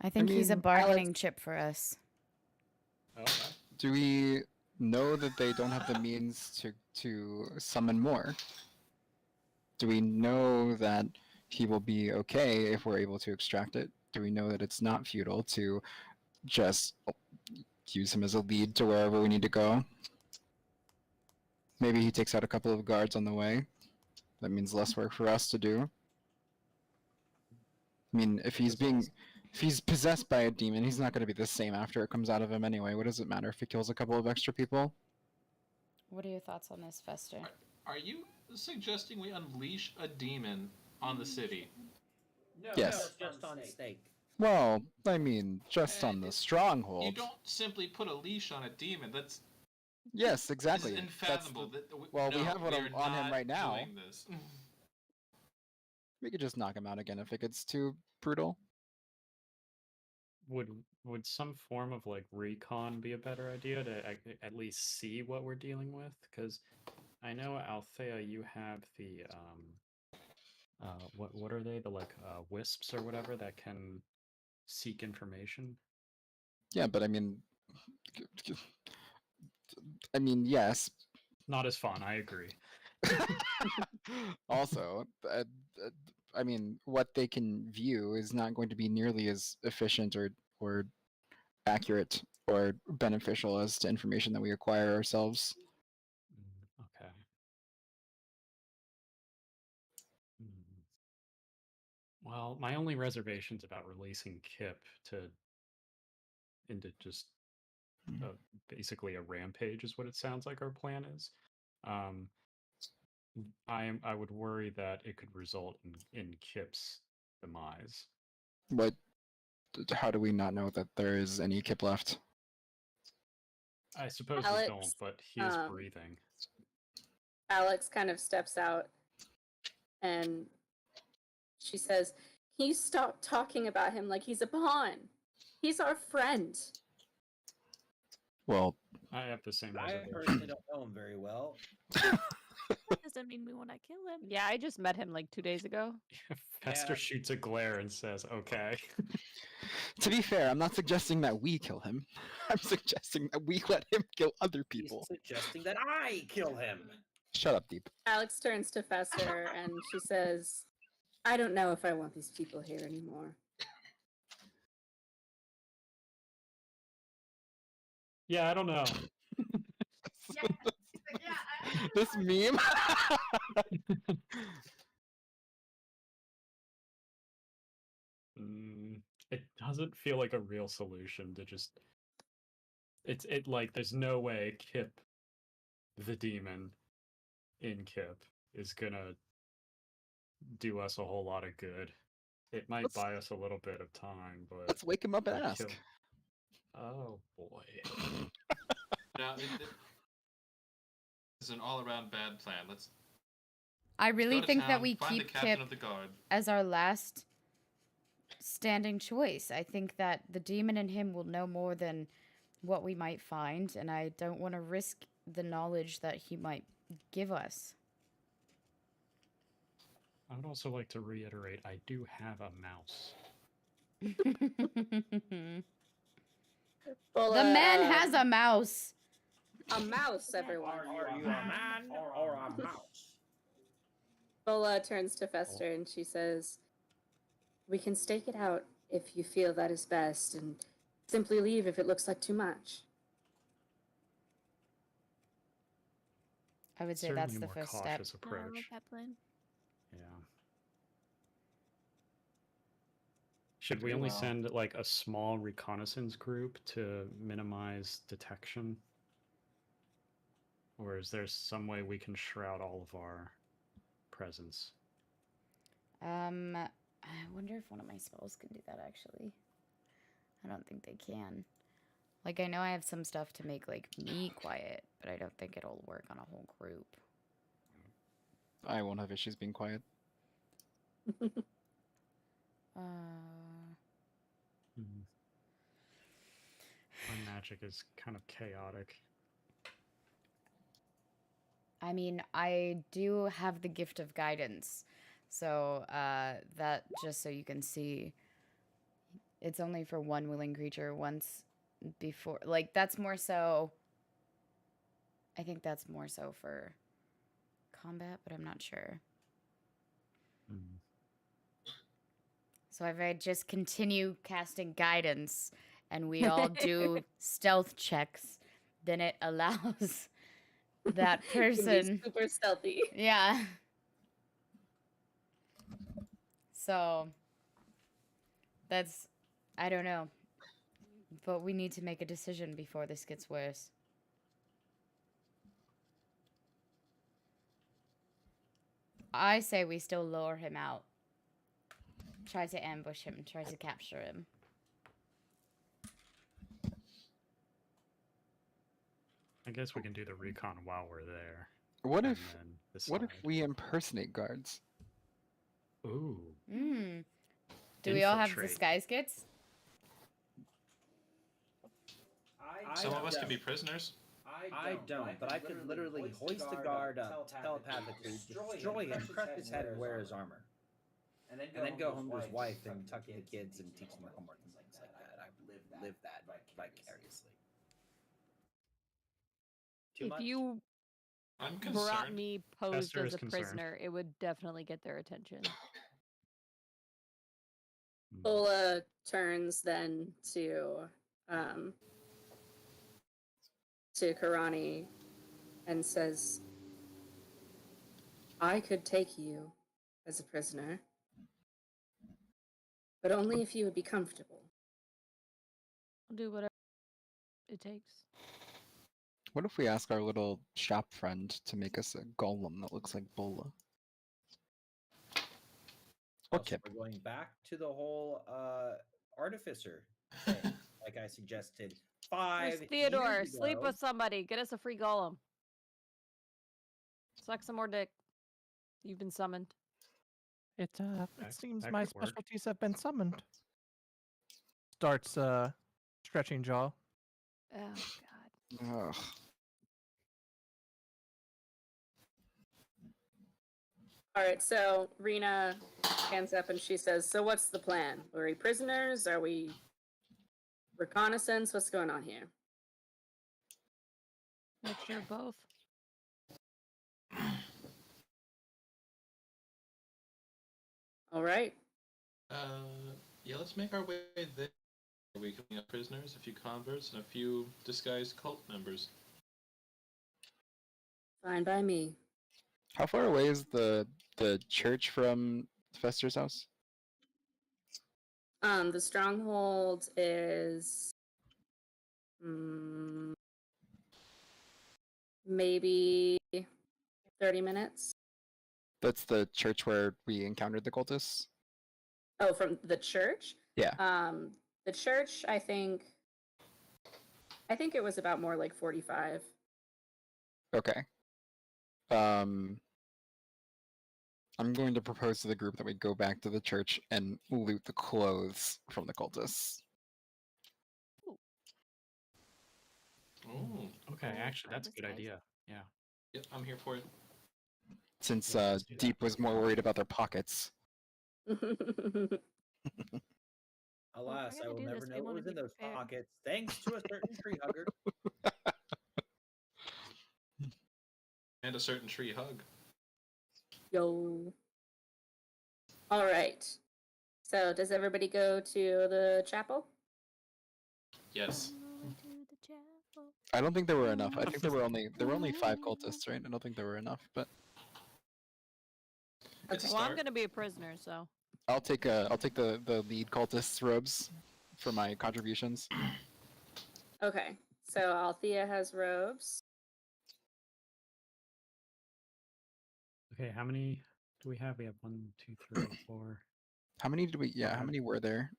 I think he's a mean, bargaining chip for us. Oh, Do we know that they don't have the means to summon more? Do we know that he will be okay if we're able to extract it? Do we know that it's not futile to just use him as a lead to wherever we need to go? Maybe he takes out a couple of guards on the way. That means less work for us to do. I mean, if he's possessed by a demon, he's not going to be the same after it comes out of him anyway. What does it matter if he kills a couple of extra people? What are your thoughts on this, Fester? Are you suggesting we unleash a demon on the city? No, Yes. just on stake. Well, I mean, just on the You stronghold. don't simply put a leash on a demon. That's Yes, exactly. This is That's unfathomable. well, we No, have one we are on him not right now. doing this. We could just knock him out again if it gets too brutal. Would some form of like recon be a better idea to at least see what we're dealing with? Because I know Althea, you have the what are they? The like wisps or whatever that can seek information. Yeah, but I mean, yes. Not as fun. I agree. Also, I mean, what they can view is not going to be nearly as efficient or accurate or beneficial as to information that we acquire ourselves. Okay. Well, my only reservation's about releasing Kip into just basically a rampage is what it sounds like our plan is. I would worry that it could result in Kip's demise. How do we not know that there is any Kip left? I suppose Alex, we don't, but he is breathing. Alex kind of steps out and she says, "He stopped talking about him like he's a pawn. He's our friend." Well, I have the same I reservation. personally don't know him very well. Doesn't mean we want to kill him. Yeah, I just met him like 2 days ago. Fester shoots a glare and says, "Okay." To be fair, I'm not suggesting that we kill him. I'm suggesting that we let him kill other people. He's suggesting that I kill him. Shut up, Deep. Alex turns to Fester and she says, "I don't know if I want these people here anymore." Yeah, I don't know. This meme? It doesn't feel like a real solution to just. It like there's no way Kip, the demon, in Kip is gonna do us a whole lot of good. It might buy us a little bit of time, but let's wake him up and ask. Oh boy. Now, it's an all-around bad plan. Let's. I really go to think that town, we find keep the captain Kip of the guard. as our last standing choice. I think that the demon in him will know more than what we might find, and I don't want to risk the knowledge that he might give us. I would also like to reiterate, I do have a mouse. Well, The man has a mouse. A mouse, everyone. Are you a man or a mouse? Bola turns to Fester and she says, "We can stake it out if you feel that is best, and simply leave if it looks like too much." I would say that's the first step. Approach. I like that plan. Yeah. Should we only send like a small reconnaissance group to minimize detection? Or is there some way we can shroud all of our presence? I wonder if one of my spells can do that, actually. I don't think they can. Like, I know I have some stuff to make, like, me quiet, but I don't think it'll work on a whole group. I won't have issues being quiet. My magic is kind of chaotic. I mean, I do have the gift of guidance. So, that, just so you can see, it's only for one willing creature once before. Like, that's more so... I think that's more so for combat, but I'm not sure. So if I just continue casting guidance and we all do stealth checks, then it allows that You can be person... super stealthy. Yeah. So, That's... I don't know. But we need to make a decision before this gets worse. I say we still lure him out. Try to ambush him, try to capture him. I guess we can do the recon while we're there. What and if then what if decide. we impersonate guards? Ooh. Hmm. Do we all have Infiltrate. disguise kits? Some of us can be prisoners. I don't, but I could literally hoist a guard up telepathically, destroy him, crush his head, and wear his armor. And then go home to his wife and tuck in the kids and teach them their homework and things like that. I live that vicariously. Too If much? you I'm brought concerned. me posed Esther as is a concerned. prisoner, it would definitely get their attention. Ola turns then to Karani and says, I could take you as a prisoner, but only if you would be comfortable. I'll do whatever it takes. What if we ask our little shop friend to make us a golem that looks like Bola? Or Also, Kip. we're going back to the whole artificer thing, like I suggested 5 There's Theodore, years sleep ago. with somebody. Get us a free golem. Suck some more dick. You've been summoned. It That- seems that my could work. specialties have been summoned. Starts stretching jaw. Oh, God. Ugh. All right, so Rena stands up and she says, so what's the plan? Are we prisoners? Are we reconnaissance? What's going on here? Mixture of both. All right. Yeah, let's make our way there. We can have prisoners, a few converts, and a few disguised cult members. Fine by me. How far away is the church from Fester's house? The stronghold is maybe 30 minutes. That's the church where we encountered the cultists? Oh, from the church? Yeah. The church, I think it was about more like 45. Okay. I'm going to propose to the group that we go back to the church and loot the clothes from the cultists. Oh, Okay, actually, that's a good disguise. idea. Yeah. yep, I'm here for it. Since Yeah, let's do that. Deep was more worried about their pockets. Alas, we're I gonna will do never this, we know what wanna was in be those prepared. pockets, thanks to a certain tree hugger. And a certain tree hug. Yo. All right. So, does everybody go to the chapel? Yes. I don't think there were enough. I think there were only 5 cultists, right? I don't think there were enough, but It's a Well, I'm start. gonna be a prisoner, so. I'll take the lead cultist's robes for my contributions. Okay. So, Althea has robes. Okay, how many do we have? We have 1, 2, 3, 4. How many did we? Yeah, how Okay. many were there?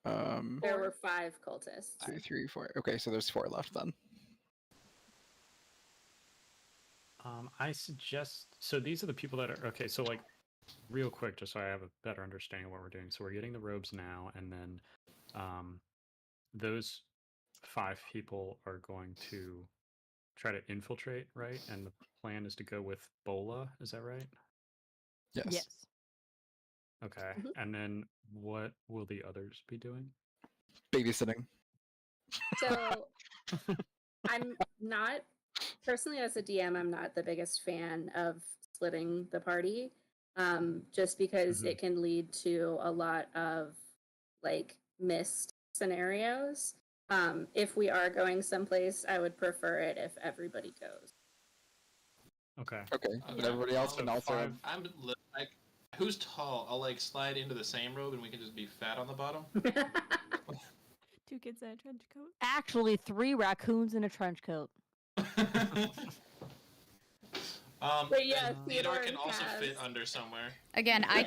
There were 5 cultists. 2, 3, 4. Okay, so there's 4 left then. I suggest so these are the people that are okay. So like, real quick, just so I have a better understanding of what we're doing. So we're getting the robes now, and then those 5 people are going to try to infiltrate, right? And the plan is to go with Bola. Is that right? Yes. Yes. Okay. Mhm. And then what will the others be doing? Babysitting. So, I'm not, personally as a DM, I'm not the biggest fan of splitting the party, just because Mhm. it can lead to a lot of, like, missed scenarios. If we are going someplace, I would prefer it if everybody goes. Okay. Okay, but everybody else So can also. 5. I'm like Who's tall? I'll like slide into the same robe and we can just be fat on the bottom. 2 kids in a trench coat. Actually, 3 raccoons in a trench coat. But yeah, and Theodore can also fit under somewhere. Again, I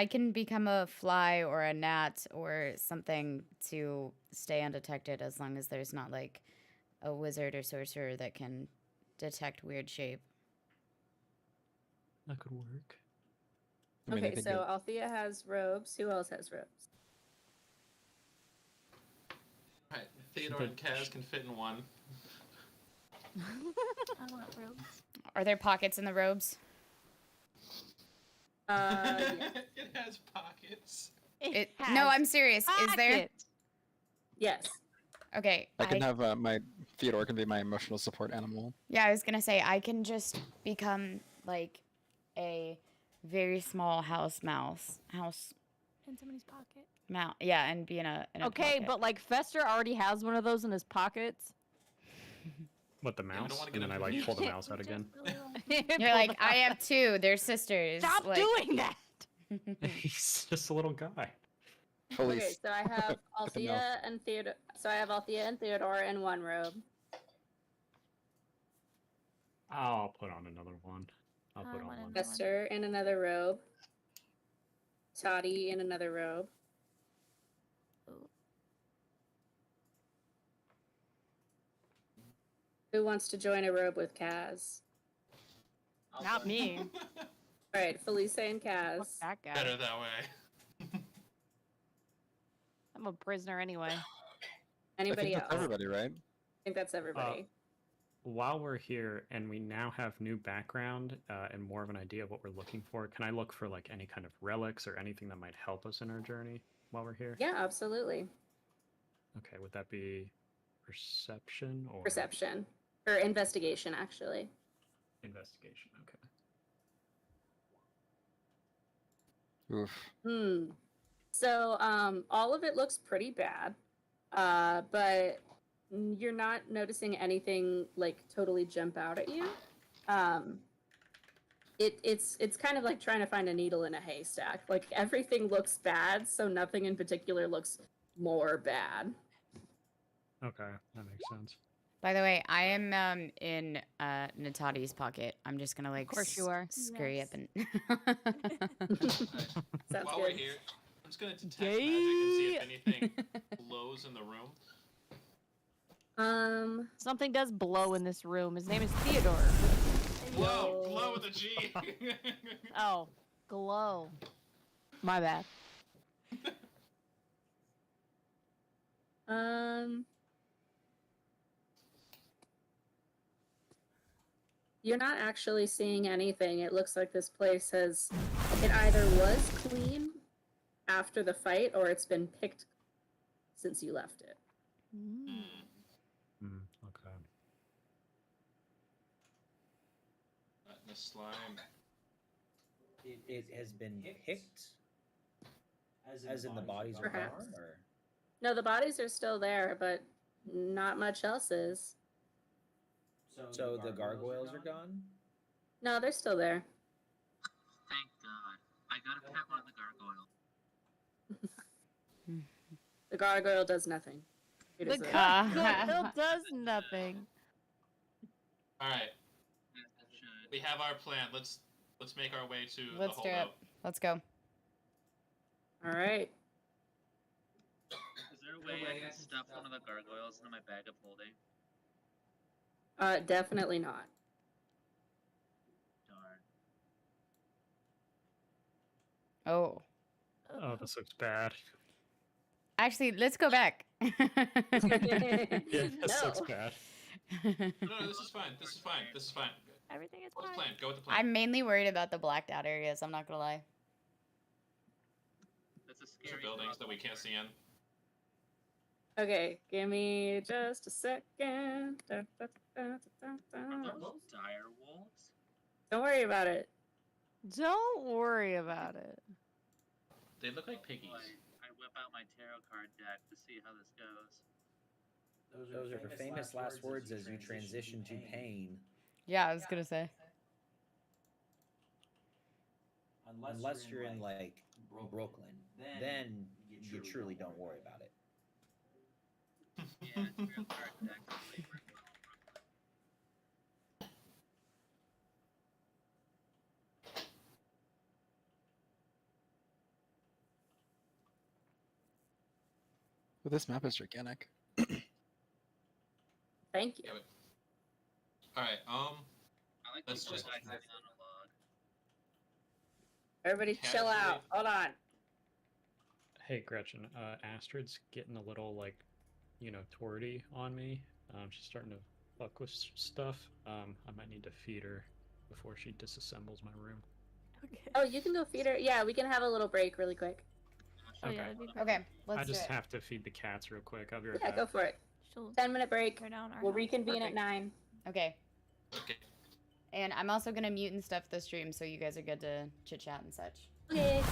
can become a fly or a gnat or something to stay undetected as long as there's not like a wizard or sorcerer that can detect weird shape. That could work. I mean, I Okay, think so it- Althea has robes. Who else has robes? Right, Theodore and Kaz can fit in one. I want robes. Are there pockets in the robes? Yeah. It has pockets. No, I'm serious. Is there? Pockets. Yes. Okay. I can have my Theodore can be my emotional support animal. Yeah, I was gonna say I can just become like a very small house mouse. In somebody's pocket. Mouse. Yeah, and be in a Okay, pocket. but like Fester already has one of those in his pockets. What, the we mouse? don't wanna And get then I into like the- pull the mouse out again. You're like, I have 2. They're sisters. Stop like, doing that. He's just a little guy. Fully Okay, so I have with the mouth. Althea and Theodore. So I have Althea and Theodore in one robe. I'll put on another one. I'll put on want one. another one. Esther in another robe. Toddy in another robe. Who wants to join a robe with Kaz? Not me. All right, Felice and Kaz. Fuck that guy. Better that way. I'm a prisoner anyway. I Anybody think else? that's everybody, right? I think that's everybody. While we're here and we now have new background and more of an idea of what we're looking for, can I look for like any kind of relics or anything that might help us in our journey while we're here? Yeah, absolutely. Okay, would that be perception or Perception. Or investigation, actually. investigation? Okay. Oof. So, all of it looks pretty bad. But you're not noticing anything like totally jump out at you. It's kind of like trying to find a needle in a haystack. Like everything looks bad, so nothing in particular looks more bad. Okay, that makes sense. By the way, I am in Natati's pocket. I'm just gonna like course you are. scurry up and Sounds While we're good. here, I'm just gonna detect magic and see if anything glows in the room. Something does blow in this room. His name is Theodore. Glow, glow with a G. Oh, glow. My bad. You're not actually seeing anything. It looks like this place has. It either was clean after the fight or it's been picked since you left it. Okay. The slime. It has been picked, as in the bodies are Perhaps. gone, or No, the bodies are still there, but not much else is. so the gargoyles are gone. No, they're still there. Thank God. I gotta pet one of the gargoyles. The gargoyle does nothing. It The is a- gargoyle does nothing. All right, Yes, it should. we have our plan. Let's make our way to let's the do it. holdout. Let's go. All right. Is there a way I can stuff one of the gargoyles into my bag of holding? Definitely not. Darn. Oh, Oh, this looks bad. actually, let's go back. Yeah, this looks No. bad. No, this is fine. This is fine. This is fine. Everything is What's the fine. plan? Go with the plan. I'm mainly worried about the blacked out areas. I'm not gonna lie. That's a These are scary buildings that problem. we can't see in. Okay, give me just a second. Da, da, da, da, da, Are da. those dire wolves? Don't worry about it. Don't worry about it. They look like piggies. I whip out my tarot card deck to see how this goes. Those are famous last words as you transition to pain. Yeah, I was gonna say. unless you're in like Brooklyn, then you truly don't worry about it. Yeah, it's real hard to actually work on. Well, this map is gigantic. Thank you. Yeah, all right. I like Let's the just- guys living on a log. Everybody chill Casually- out. Hold on. Hey Gretchen, Astrid's getting a little like, torty on me. She's starting to fuck with stuff. I might need to feed her before she disassembles my room. Okay. Oh, you can go feed her. Yeah, we can have a little break really quick. Oh Okay. yeah, that'd be perfect. Okay, let's I do just it. have to feed the cats real quick. I'll be right Yeah, back. go for it. She'll 10-minute break. tear down our We'll house. reconvene at Perfect. 9. Okay. Okay. And I'm also gonna mute and stuff the stream so you guys are good to chit chat and such. Okay.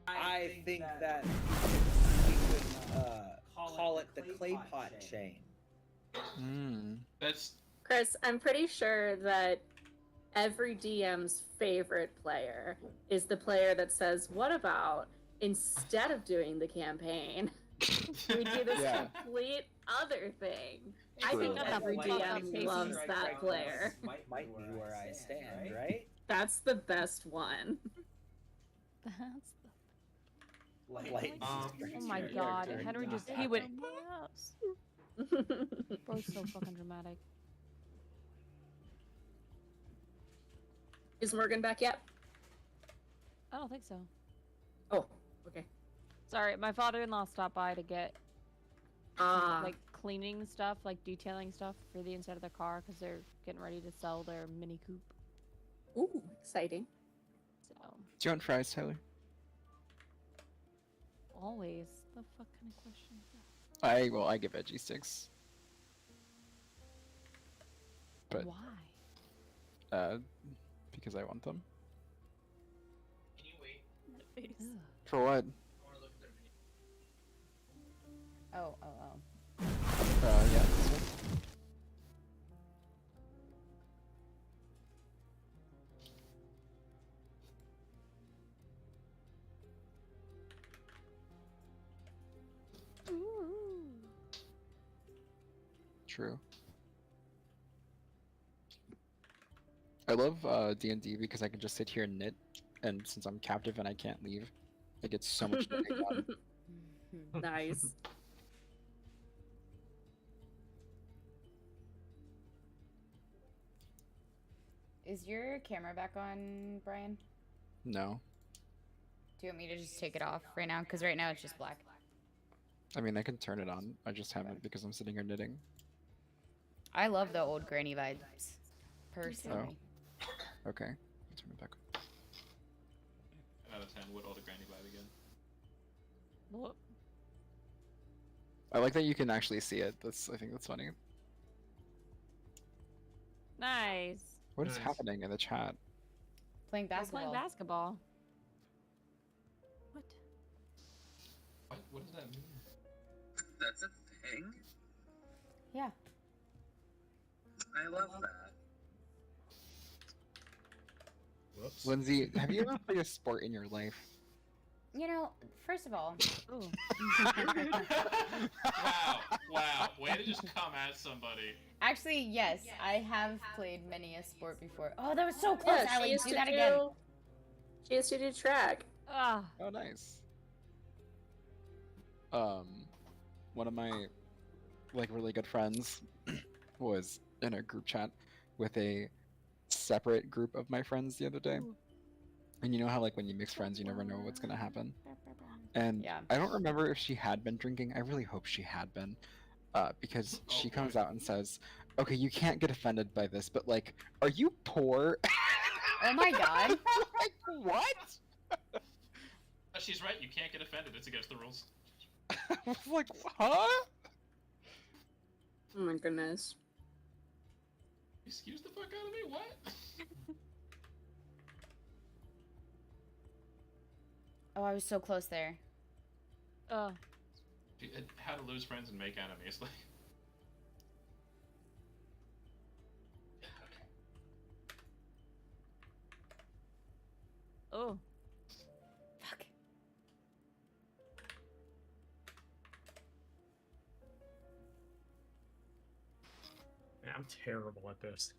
I think that we could call it the clay pot chain. That's Chris, I'm pretty sure that every DM's favorite player is the player that says, "What about instead of doing the campaign, we do this Yeah. complete other thing?" I True. think Got every that fucked up DM face. loves that player. Might be where I stand, right? That's the best one. That's Like, oh my character god, and Henry not just that. he went. Somewhere else. Bro's so fucking dramatic. Is Morgan back yet? I don't think so. Oh, okay. Sorry, my father-in-law stopped by to get like cleaning stuff, like detailing stuff for the inside of the car because they're getting ready to sell their Mini Coupe. Ooh, exciting. So Do you want fries, Tyler? always, the fuck kind of question is that? I give veggie sticks. But Why? because I want them. Can you wait? Ugh. For what? Oh. Yeah. This one. True. I love D&D because I can just sit here and knit, and since I'm captive and I can't leave, I get so much knitting done. Nice. Is your camera back on, Brian? No. Do you want me to just take it off right now? Because right now it's just black. I mean, I can turn it on. I just haven't because I'm sitting here knitting. I love the old granny vibes, personally. Okay. I'll turn it back. out of 10 would all the granny vibe again. What? I like that you can actually see it. I think that's funny. Nice. What is Nice. happening in the chat? Playing We're basketball. playing basketball. What? What does that mean? That's a thing? Yeah. I love that. Whoops. Lindsay, have you ever played a sport in your life? You know, first of all, Ooh. Wow, way to just come at somebody. actually, yes, I have played many a sport before. Oh, that was so close, Yeah, she Alex. used Do to that again. She used to do track. Ah. Oh, nice. One of my really good friends was in a group chat with a separate group of my friends the other day. And you know how when you mix friends, you never know what's gonna happen. And Yeah. I don't remember if she had been drinking. I really hope she had been, because she comes out and says, "Okay, you can't get offended by this, but are you poor?" Oh my god. What? She's right, you can't get offended, it's against the rules. I was like, huh? Oh my goodness. Excuse the fuck out of me, what? Oh, I was so close there. Oh. How to lose friends and make enemies, Oh. Fuck. Man, I'm terrible at this.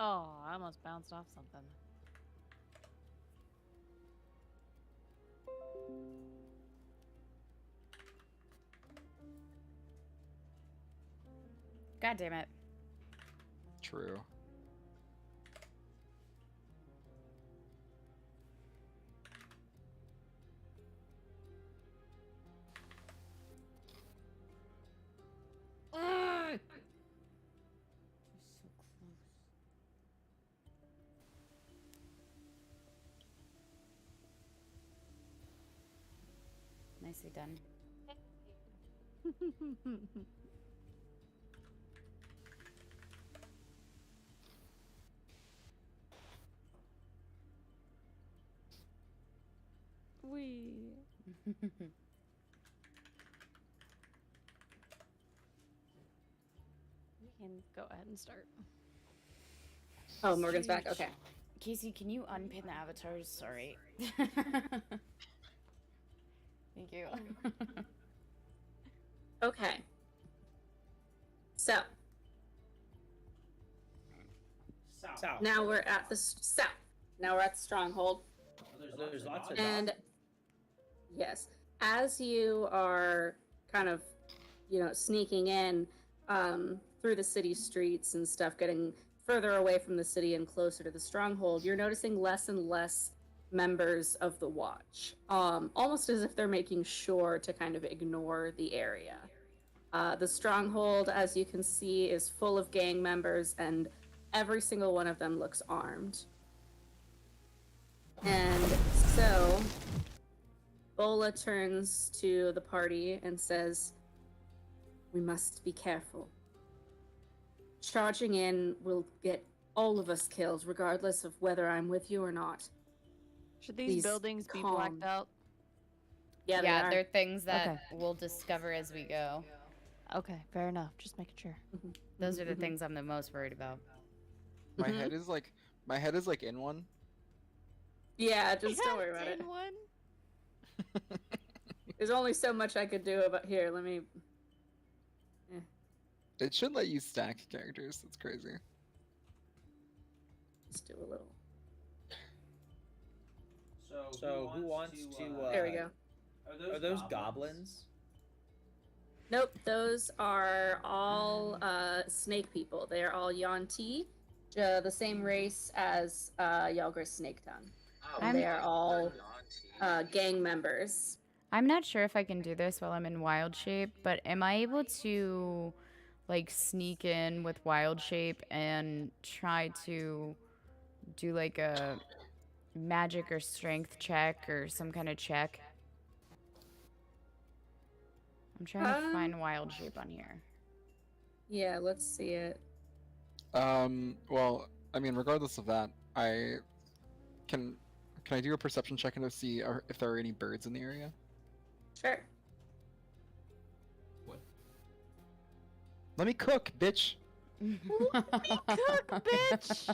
Oh, I almost bounced off something. God damn it. True. Ah! So close. Nicely done. sweet. We can go ahead and start. Oh, Morgan's back. Okay. Casey, can you unpin the avatars? Sorry. Thank you. Okay. So South. now we're at the south. Now we're at the stronghold. There's lots of And dogs. yes, as you are kind of, sneaking in through the city streets and stuff, getting further away from the city and closer to the stronghold, you're noticing less and less members of the watch, almost as if they're making sure to kind of ignore the area. The stronghold, as you can see, is full of gang members, and every single one of them looks armed. And so Bola turns to the party and says, "We must be careful. Charging in will get all of us killed, regardless of whether I'm with you or not." Should these Please buildings be calm. blacked out? Yeah, Yeah, they they're things that Okay. we'll discover as we go. Okay, fair enough. Just making sure. Those are the things I'm the most worried about. My Mhm. head is like in one. Yeah, just don't worry about it. One. There's only so much I could do about here. Let me. It should let you stack characters. That's crazy. Just do a little. So who wants to? There we go. Are those goblins? Nope, those are all snake people. They are all Yuan-Ti, the same race as Yalgris Snake Tongue. I'm- They are all gang members. I'm not sure if I can do this while I'm in wild shape, but am I able to like sneak in with wild shape and try to do like a magic or strength check or some kind of check? I'm trying to find wild shape on here. Yeah, let's see it. Well, I mean, regardless of that, I can I do a perception check and to see if there are any birds in the area? Sure. Let me cook, bitch. Cook, bitch!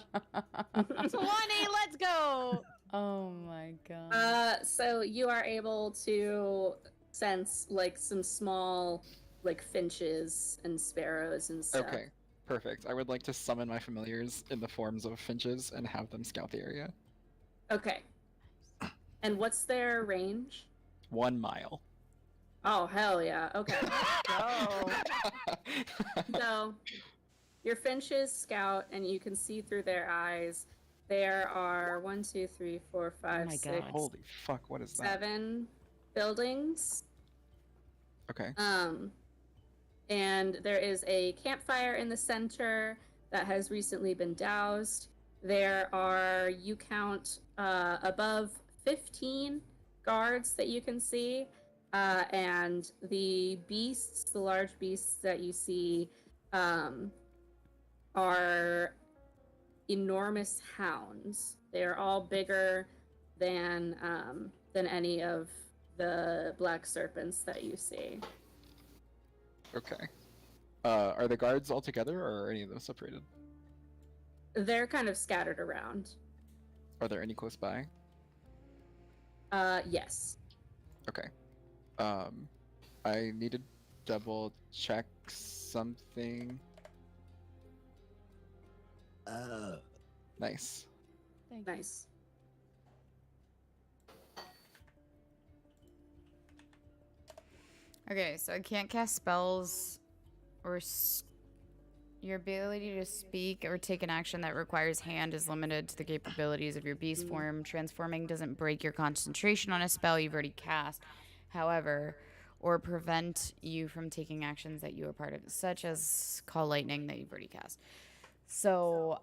20, let's go! Oh my god. So you are able to sense like some small like finches and sparrows and stuff. Okay, perfect. I would like to summon my familiars in the forms of finches and have them scout the area. Okay. And what's their range? 1 mile. Oh, hell yeah. Okay. Go. So your finches scout and you can see through their eyes. There are 1, 2, 3, 4, 5, my 6, God. Holy fuck, what is that? 7 buildings. Okay. And there is a campfire in the center that has recently been doused. There are, you count, above 15 guards that you can see. And the beasts, the large beasts that you see, are enormous hounds. They are all bigger than any of the black serpents that you see. Okay. Are the guards all together or are any of them separated? They're kind of scattered around. Are there any close by? Yes. Okay. I need to double check something. Nice. Thank you. Nice. Okay, so I can't cast spells or your ability to speak or take an action that requires hand is limited to the capabilities of your beast form. Transforming doesn't break your concentration on a spell you've already cast, however, or prevent you from taking actions that you are part of, such as Call Lightning that you've already cast. So,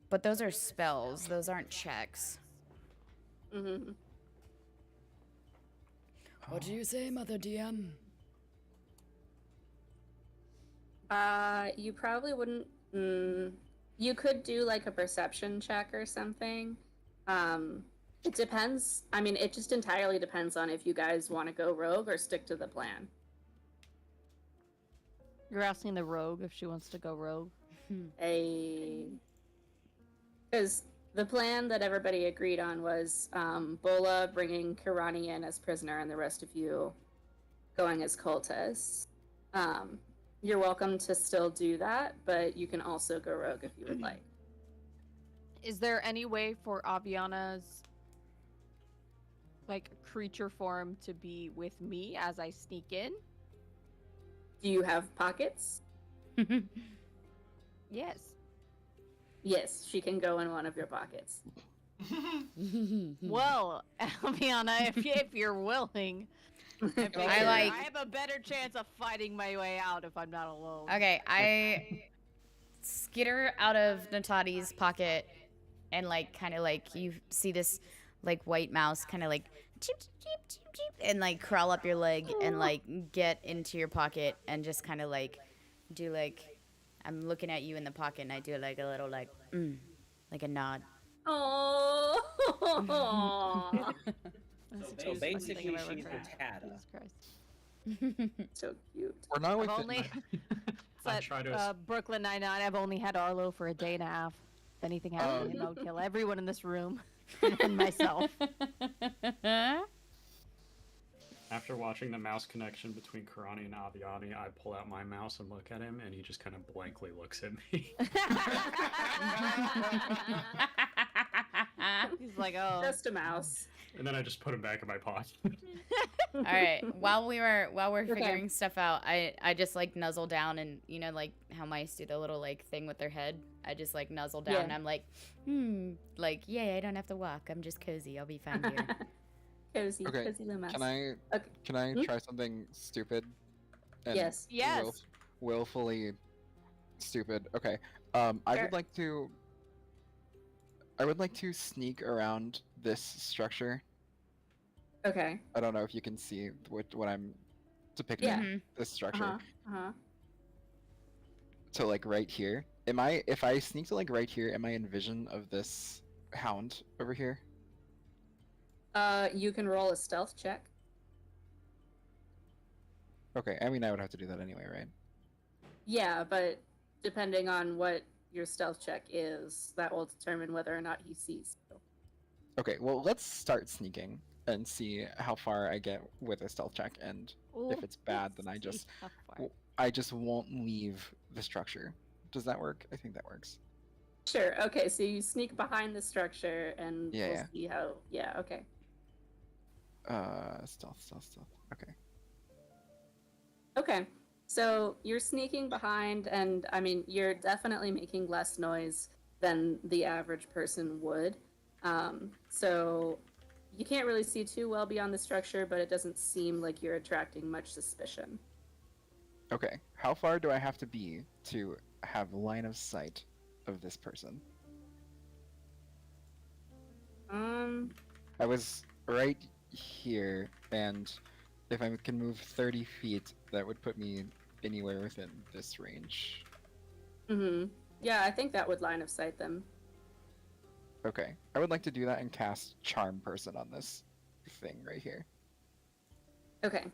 but those are spells, those aren't checks. Mm-hmm. What do you say, Mother DM? You probably wouldn't. You could do like a perception check or something. It depends. I mean, it just entirely depends on if you guys want to go rogue or stick to the plan. You're asking the rogue if she wants to go rogue. Because the plan that everybody agreed on was Bola bringing Kirani in as prisoner and the rest of you going as cultists. You're welcome to still do that, but you can also go rogue if you would like. Is there any way for Aviana's like creature form to be with me as I sneak in? Do you have pockets? Yes. Yes, she can go in one of your pockets. Well, Aviana, if you're willing, I have a better chance of fighting my way out if I'm not alone. Okay, I skitter out of Natati's pocket, and like kind of like you see this like white mouse kind of like cheep, cheep, cheep, cheep, and like crawl up your leg and like get into your pocket and just kind of like do like I'm looking at you in the pocket and I do like a little like a nod. Oh. So basically, she's the Tata. So cute. We're not with Brooklyn Nine-Nine. I've only had Arlo for a day and a half. If anything happens, to him, I would kill everyone in this room and myself. After watching the mouse connection between Karani and Aviani, I pull out my mouse and look at him, and he just kind of blankly looks at me. He's like, oh. Just a mouse. And then I just put him back in my pocket. All right. While we're figuring stuff out, I just like nuzzle down and you know like how mice do the little like thing with their head. I just like nuzzle down and I'm like, like yay! I don't have to walk. I'm just cozy. I'll be fine here. Cozy, Okay. cozy little mouse. Can I try something stupid? And Yes. Willfully stupid. Okay. I would like to. I would like to sneak around this structure. Okay. I don't know if you can see what I'm depicting. This structure. So like right here. If I sneak to like right here, am I in vision of this hound over here? You can roll a stealth check. Okay, I mean I would have to do that anyway, right? Yeah, but depending on what your stealth check is, that will determine whether or not he sees you. Okay, well let's start sneaking and see how far I get with a stealth check, and if it's bad, then I just won't leave the structure. Does that work? I think that works. Sure. Okay, so you sneak behind the structure, and Yeah, we'll see how. Yeah. Okay. Stealth. Okay. Okay. So you're sneaking behind, and I mean, you're definitely making less noise than the average person would. So you can't really see too well beyond the structure, but it doesn't seem like you're attracting much suspicion. Okay. How far do I have to be to have line of sight of this person? I was right here, and if I can move 30 feet, that would put me anywhere within this range. Yeah, I think that would line of sight them. Okay. I would like to do that and cast Charm Person on this thing right here. Okay.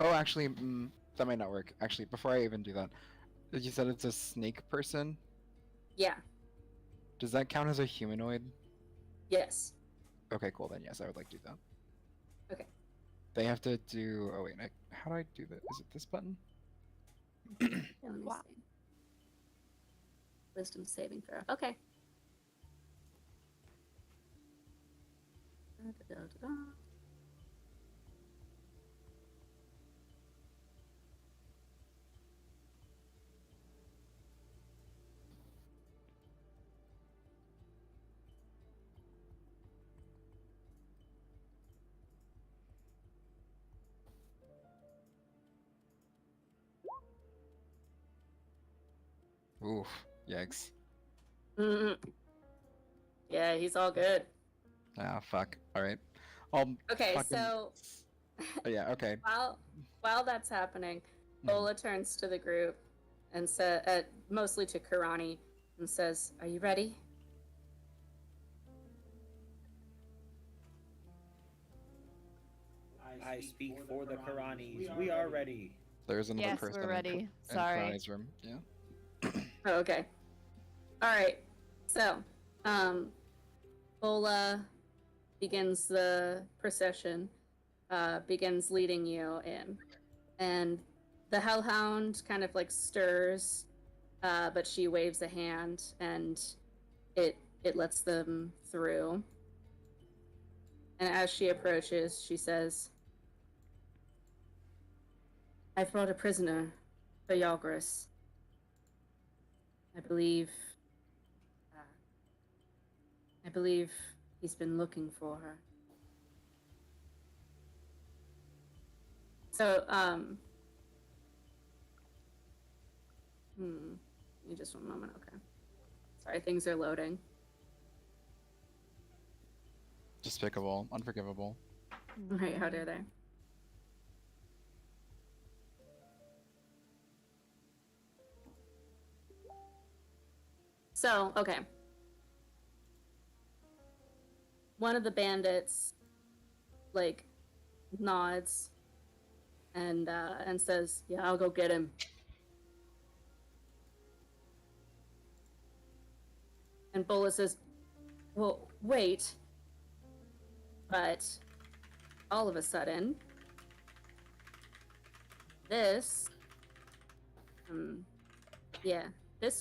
Oh, actually, that might not work. Actually, before I even do that, you said it's a snake person? Yeah. Does that count as a humanoid? Yes. Okay, cool. Then yes, I would like to do that. Okay. They have to do. Oh wait, how do I do that? Is it this button? Wow. Wisdom saving throw. Okay. Da-da-da-da-da. Oof! Yikes! Yeah, he's all good. Ah, fuck. All right. Okay, fucking... so yeah. Okay. while that's happening, Ola turns to the group and says, mostly to Karani, and says, "Are you ready?" I speak for the Karanis. We are ready. There's another Yes, person we're ready. in Sorry. Karani's room. Yeah. Oh, okay. All right. So, Bola begins the procession, begins leading you in, and the Hellhound kind of like stirs, but she waves a hand, and it lets them through. And as she approaches, she says, "I've brought a prisoner for Yalgris. I believe he's been looking for her." So, give me just one moment, okay. Sorry, things are loading. Despicable, unforgivable. Right, how dare they? So, okay. One of the bandits, like, nods and says, "Yeah, I'll go get him." And Bola says, "Well, wait." But all of a sudden, this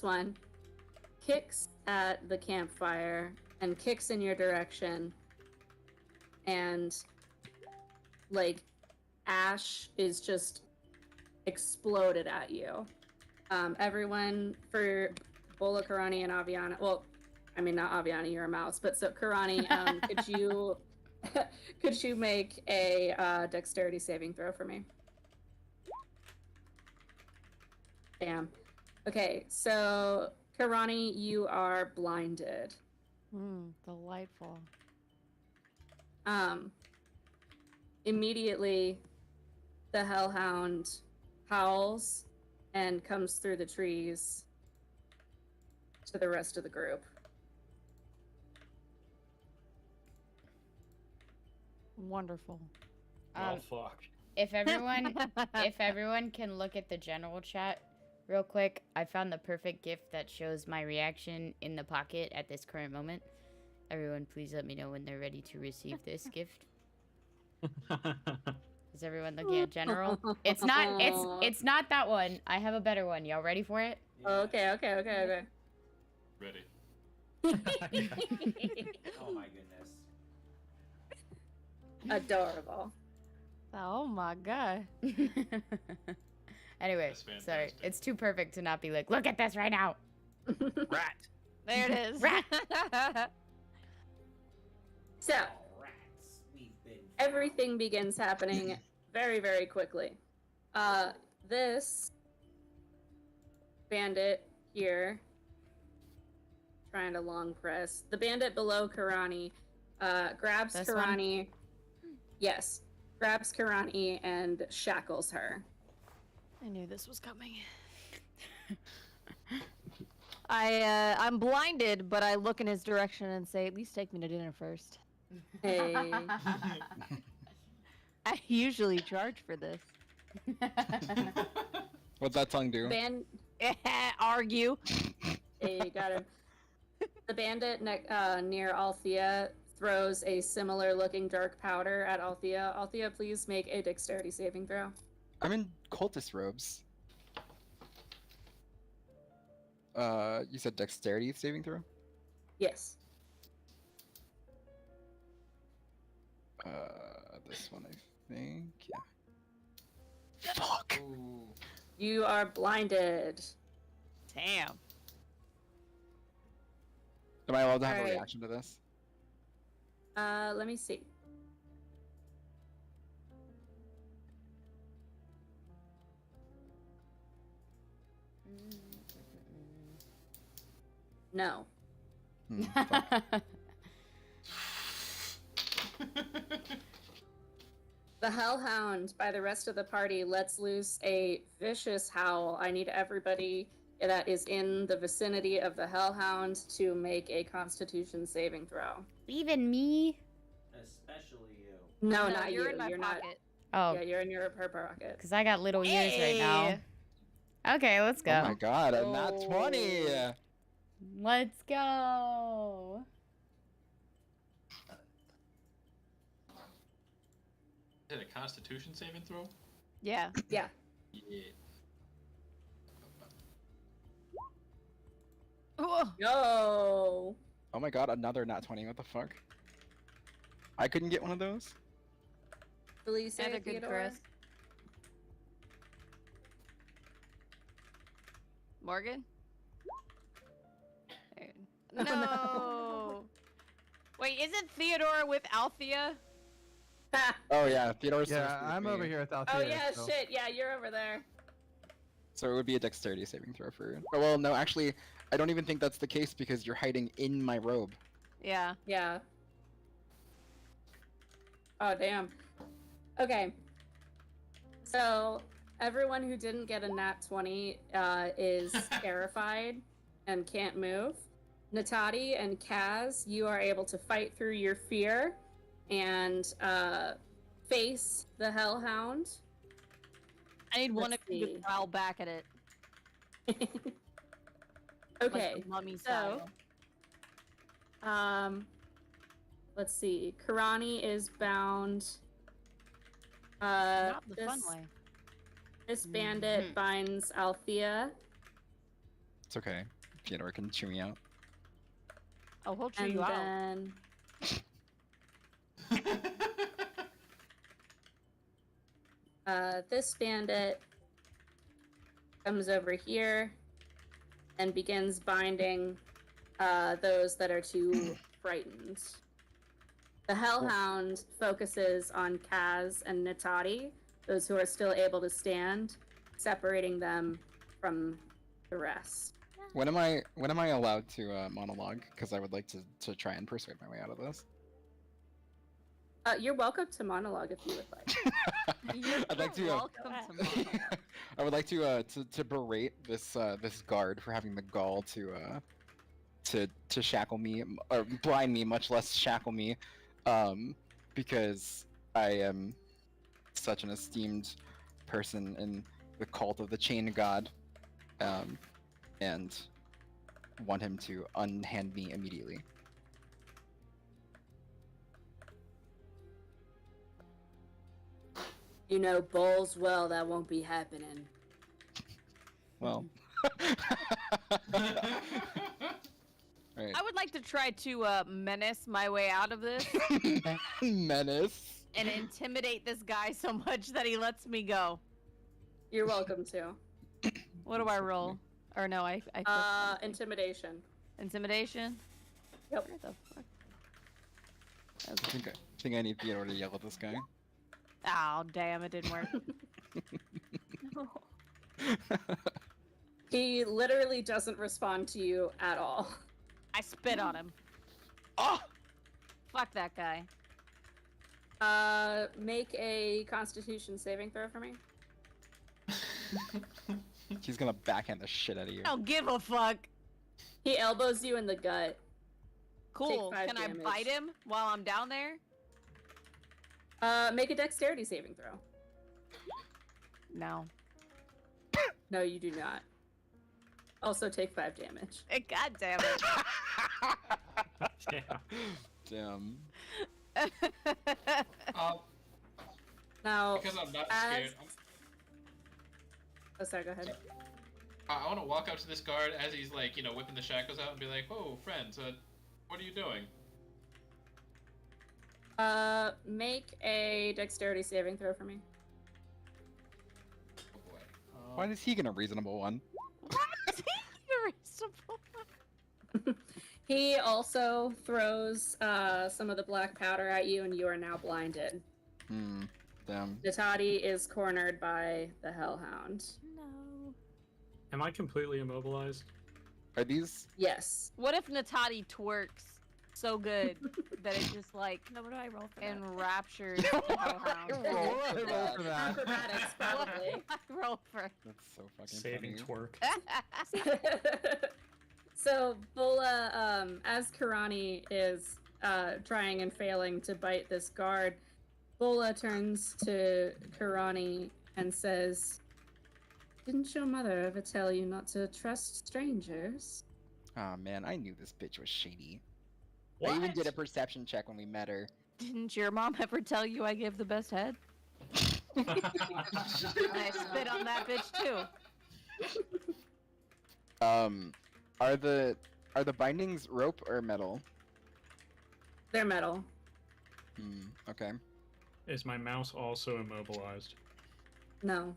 one kicks at the campfire and kicks in your direction, and like ash is just exploded at you. Everyone, for Bola, Karani, and Aviana, well, I mean, not Aviana, you're a mouse, but so Karani, could you make a dexterity saving throw for me? Damn. Okay, so Karani, you are blinded. Delightful. Immediately, the Hellhound howls and comes through the trees to the rest of the group. Wonderful. Oh fuck. If everyone can look at the general chat real quick, I found the perfect gift that shows my reaction in the pocket at this current moment. Everyone, please let me know when they're ready to receive this gift. Is everyone looking at general? It's not that one. I have a better one. Y'all ready for it? Oh, okay. Ready. Oh my goodness. Adorable. Oh my god. Anyway, That's sorry. fantastic. It's too perfect to not be like, look at this right now. Rat. There it is. Rat. So, Rats. We've been everything begins happening very, very quickly. This bandit here, trying to long press. The bandit below Karani grabs This Karani. Yes, grabs Karani and shackles her. I knew this was coming. I'm blinded, but I look in his direction and say, "At least take me to dinner first." Hey. I usually charge for this. What's that tongue do? Argue. Hey, you got him. The bandit near Althea throws a similar looking dark powder at Althea. Althea, please make a dexterity saving throw. I'm in cultist robes. You said dexterity saving throw? Yes. This one I think, yeah. Fuck! Ooh. You are blinded. Damn. Am I allowed to have a Alright. reaction to this? Let me see. No. Fuck. The Hellhound, by the rest of the party, lets loose a vicious howl. I need everybody that is in the vicinity of the Hellhound to make a Constitution saving throw. Even me? Especially you. No, No, not you're you. in my You're pocket. Oh, Yeah, you're in your purple rocket. because I got little ears right now. Okay, let's go. Oh my god, a nat 20! Let's go. Is it a Constitution saving throw? Yeah. Yeah. Yeah. Yo. Oh my god, another nat 20, what the fuck? I couldn't get one of those? Felicia, Yeah, they're good, Theodore? Chris. Morgan? There. No. Wait, isn't Theodore with Althea? Oh yeah, Theodore's Yeah, supposed to be with I'm me. over here with Althea. Oh yeah, so- shit. Yeah, you're over there. So it would be a dexterity saving throw for... Oh, well, no, actually, I don't even think that's the case because you're hiding in my robe. Yeah. Yeah. Oh damn. Okay. So everyone who didn't get a nat 20 is terrified and can't move. Natati and Kaz, you are able to fight through your fear and face the Hellhound. I need one of Let's you see. to growl back at it. Okay. Like the mummy So, style. let's see. Karani is bound. Not the fun this- way. This bandit binds Althea, It's okay. Theodore can chew me out. Oh, he'll chew and you out. then this bandit comes over here and begins binding those that are too frightened. The Hellhound focuses on Kaz and Natati, those who are still able to stand, separating them from the rest. When am I allowed to monologue? Because I would like to try and persuade my way out of this. You're welcome to monologue if you would like. I'd like to. Welcome to monologue. I would like to berate this this guard for having the gall to shackle me or blind me, much less shackle me, because I am such an esteemed person in the cult of the Chain God, and want him to unhand me immediately. You know, balls well, that won't be happening. Well. Right. I would like to try to menace my way out of this Menace. and intimidate this guy so much that he lets me go. You're welcome to. What do I roll? Or no, I clicked something. Intimidation. Intimidation? Yep. Where the fuck? I think I need Theodore to yell at this guy. Oh, damn, it didn't work. He literally doesn't respond to you at all. I spit on him. Oh! Fuck that guy. Make a Constitution saving throw for me. He's gonna backhand the shit out of you. I don't give a fuck. He elbows you in the gut. Cool. Take 5 Can damage. I bite him while I'm down there? Make a Dexterity saving throw. No. No, you do not. Also take 5 damage. God damn it. Yeah. Damn. Now, Because I'm not as- scared, Oh, sorry, go ahead. I want to walk up to this guard as he's like, whipping the shackles out and be like, "Oh, friends, what are you doing?" Make a Dexterity saving throw for me. Oh boy. Why is he gonna reasonable one? He also throws some of the black powder at you, and you are now blinded. Damn. Natati is cornered by the Hellhound. No. Am I completely immobilized? Are these? Yes. What if Natati twerks so good that it just like No, what do I roll for that? enraptures the hellhound? Roll for that. Acrobatics, probably. What do I roll for? That's so fucking Saving funny. twerk. So, Bola, as Karani is trying and failing to bite this guard, Bola turns to Karani and says, "Didn't your mother ever tell you not to trust strangers?" Oh man, I knew this bitch was shady. I even did a perception check when we met her. Didn't your mom ever tell you I give the best head? I spit on that bitch too. Are the bindings rope or metal? They're metal. Okay. Is my mouse also immobilized? No.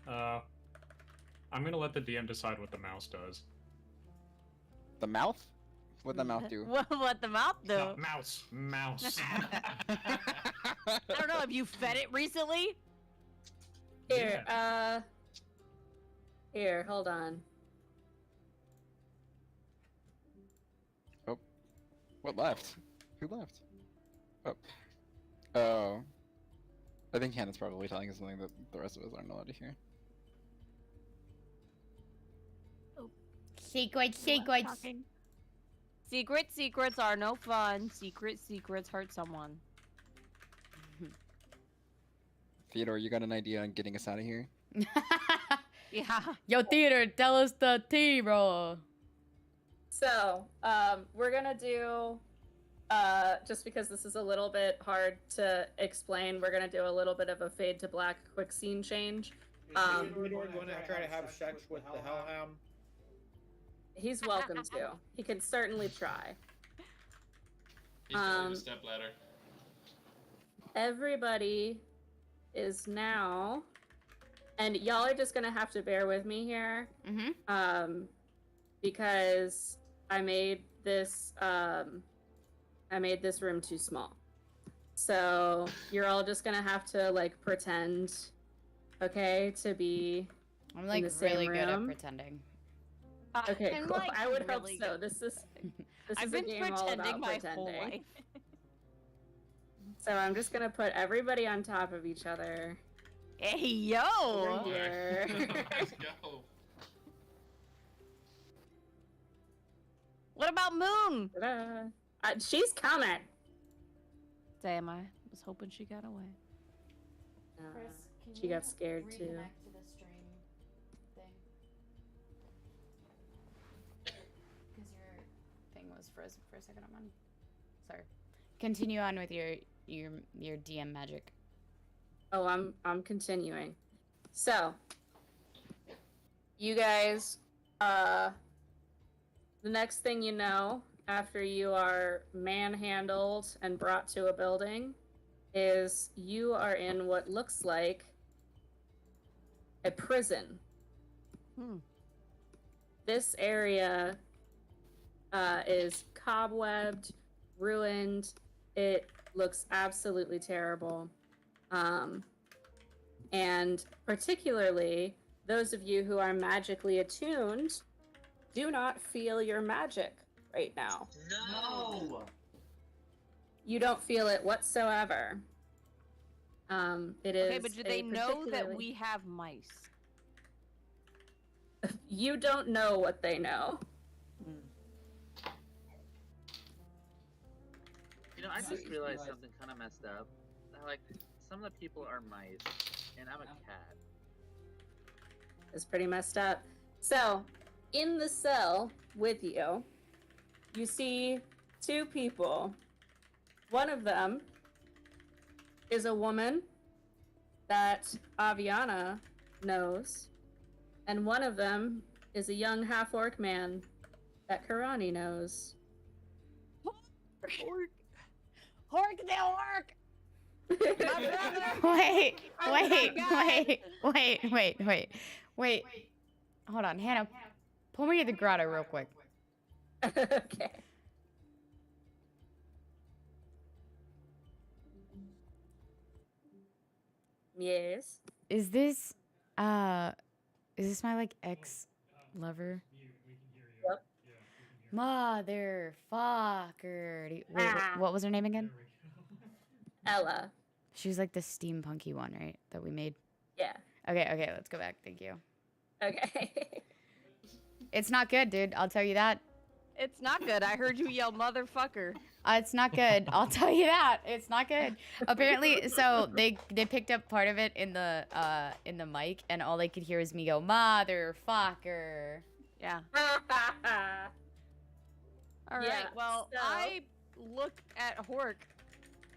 I'm gonna let the DM decide what the mouse does. The mouth? What'd the mouth do? What the mouth do? No, mouse. I don't know. Have you fed it recently? Here, here, hold on. Oh. What left? Who left? Oh. I think Hannah's probably telling us something that the rest of us aren't allowed to hear. Secrets. Secrets are no fun. Secrets hurt someone. Theodore, you got an idea on getting us out of here? Yeah. Yo, Theodore, tell us the tea, bro. So, we're gonna do, just because this is a little bit hard to explain, we're gonna do a little bit of a fade to black quick scene change. Theodore going to try to have sex with the Hellhound? He's welcome to. He can certainly try. He's building a stepladder. Everybody is now, and y'all are just gonna have to bear with me here, because I made this room too small. So you're all just gonna have to like pretend, okay, to be. I'm like in the same really good at room. pretending. Okay, I'm, cool. like, I would really hope so. good. This is I've a been game all pretending about my pretending. whole life. So I'm just gonna put everybody on top of each other. Hey, yo! Over here. Let's go. What about Moon? She's coming. Damn, I was hoping she got away. She got scared too. To the stream thing. Because your thing was frozen for a second on mine. Sorry. Continue on with your DM magic. Oh, I'm continuing. So, you guys, the next thing you know, after you are manhandled and brought to a building, is you are in what looks like a prison. This area is cobwebbed, ruined. It looks absolutely terrible. And particularly, those of you who are magically attuned do not feel your magic right now. No! You don't feel it whatsoever. It is. Okay, but do they know that particularly- we have mice? You don't know what they know. You know, I just realized something kind of messed up. Like, some of the people are mice, and I'm a cat. It's pretty messed up. So, in the cell with you, you see two people. One of them is a woman that Aviana knows, and one of them is a young half-orc man that Karani knows. Hork the orc! Wait. Hold on, Hannah. Pull me to the grotto real quick. Okay. Yes. Is this my like ex-lover? Yep. Motherfucker. Wait, what was her name again? Ella. She's like the steampunky one, right? That we made. Yeah. Okay, let's go back. Thank you. Okay. It's not good, dude. I'll tell you that. It's not good. I heard you yell motherfucker. It's not good. I'll tell you that. It's not good. Apparently, so they picked up part of it in the mic, and all they could hear is me go, "Motherfucker." Yeah. All right. Yeah, Well, so- I look at Hork,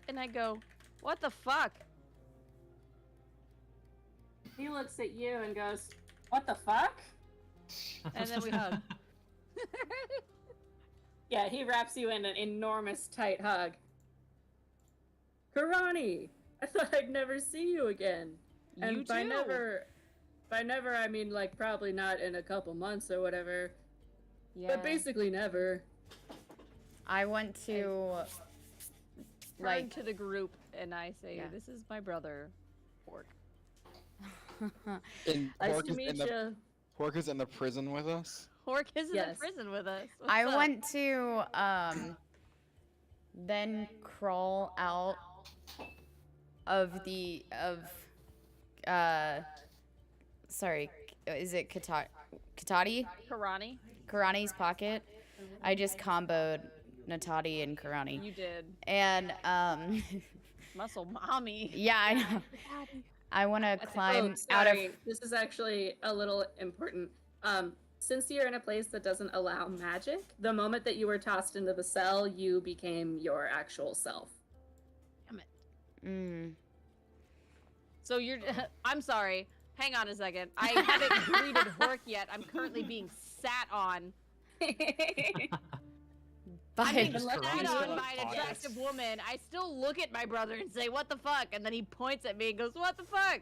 and I go, "What the fuck?" He looks at you and goes, "What the fuck?" And then we hug. Yeah, he wraps you in an enormous tight hug. Karani, I thought I'd never see you again. And You by too. never, I mean like probably not in a couple months or whatever. Yeah. But basically never. I want to Turn to the group, and I say, Yeah. "This is my brother, Hork." And Nice Hork to is meet in the you. Hork is in the prison with us. Hork is in Yes. the prison with us. What's I up? want to then crawl out of the sorry, is it Katati? Karani. Karani's pocket. I just comboed Natati and Karani. You did. And Muscle mommy. yeah, I know. I want to climb out of sorry. This is actually a little important. Since you're in a place that doesn't allow magic, the moment that you were tossed into the cell, you became your actual self. Damn it. Mm. So you're. I'm sorry. Hang on a second. I haven't greeted Hork yet. I'm currently being sat on. I'm being But sat Karani's on got by an pockets. attractive woman. I still look at my brother and say, "What the fuck?" And then he points at me and goes, "What the fuck?"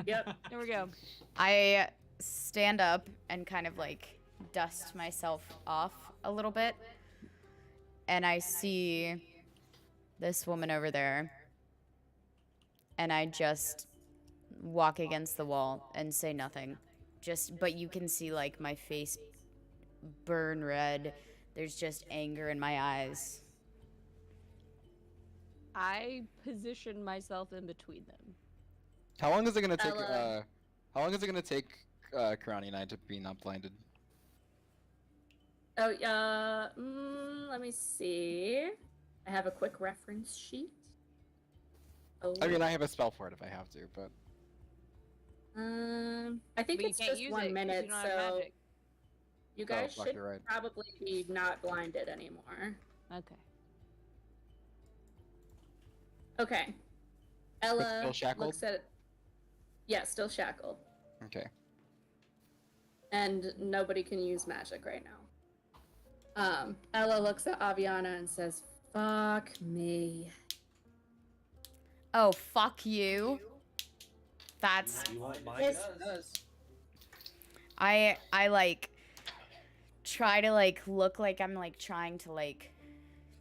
Yep. There we go. I stand up and kind of like dust myself off a little bit. And I see this woman over there. And I just walk against the wall and say nothing. But you can see like my face burn red. There's just anger in my eyes. I position myself in between them. How long is it gonna take? Ella. How long is it gonna take Karani and I to be not blinded? Oh, let me see. I have a quick reference sheet. Oh. I mean, I have a spell for it if I have to, but I think But you it's can't just use 1 it 'cause minute, you don't have so magic. you guys fuck, should you're right. probably be not blinded anymore. Okay. Okay. Ella still shackled? looks at. Yeah, still shackled, okay. and nobody can use magic right now. Ella looks at Aviana and says, "Fuck me." Oh, fuck you. That's You won't mind Yes. us. I like try to like look like I'm like trying to like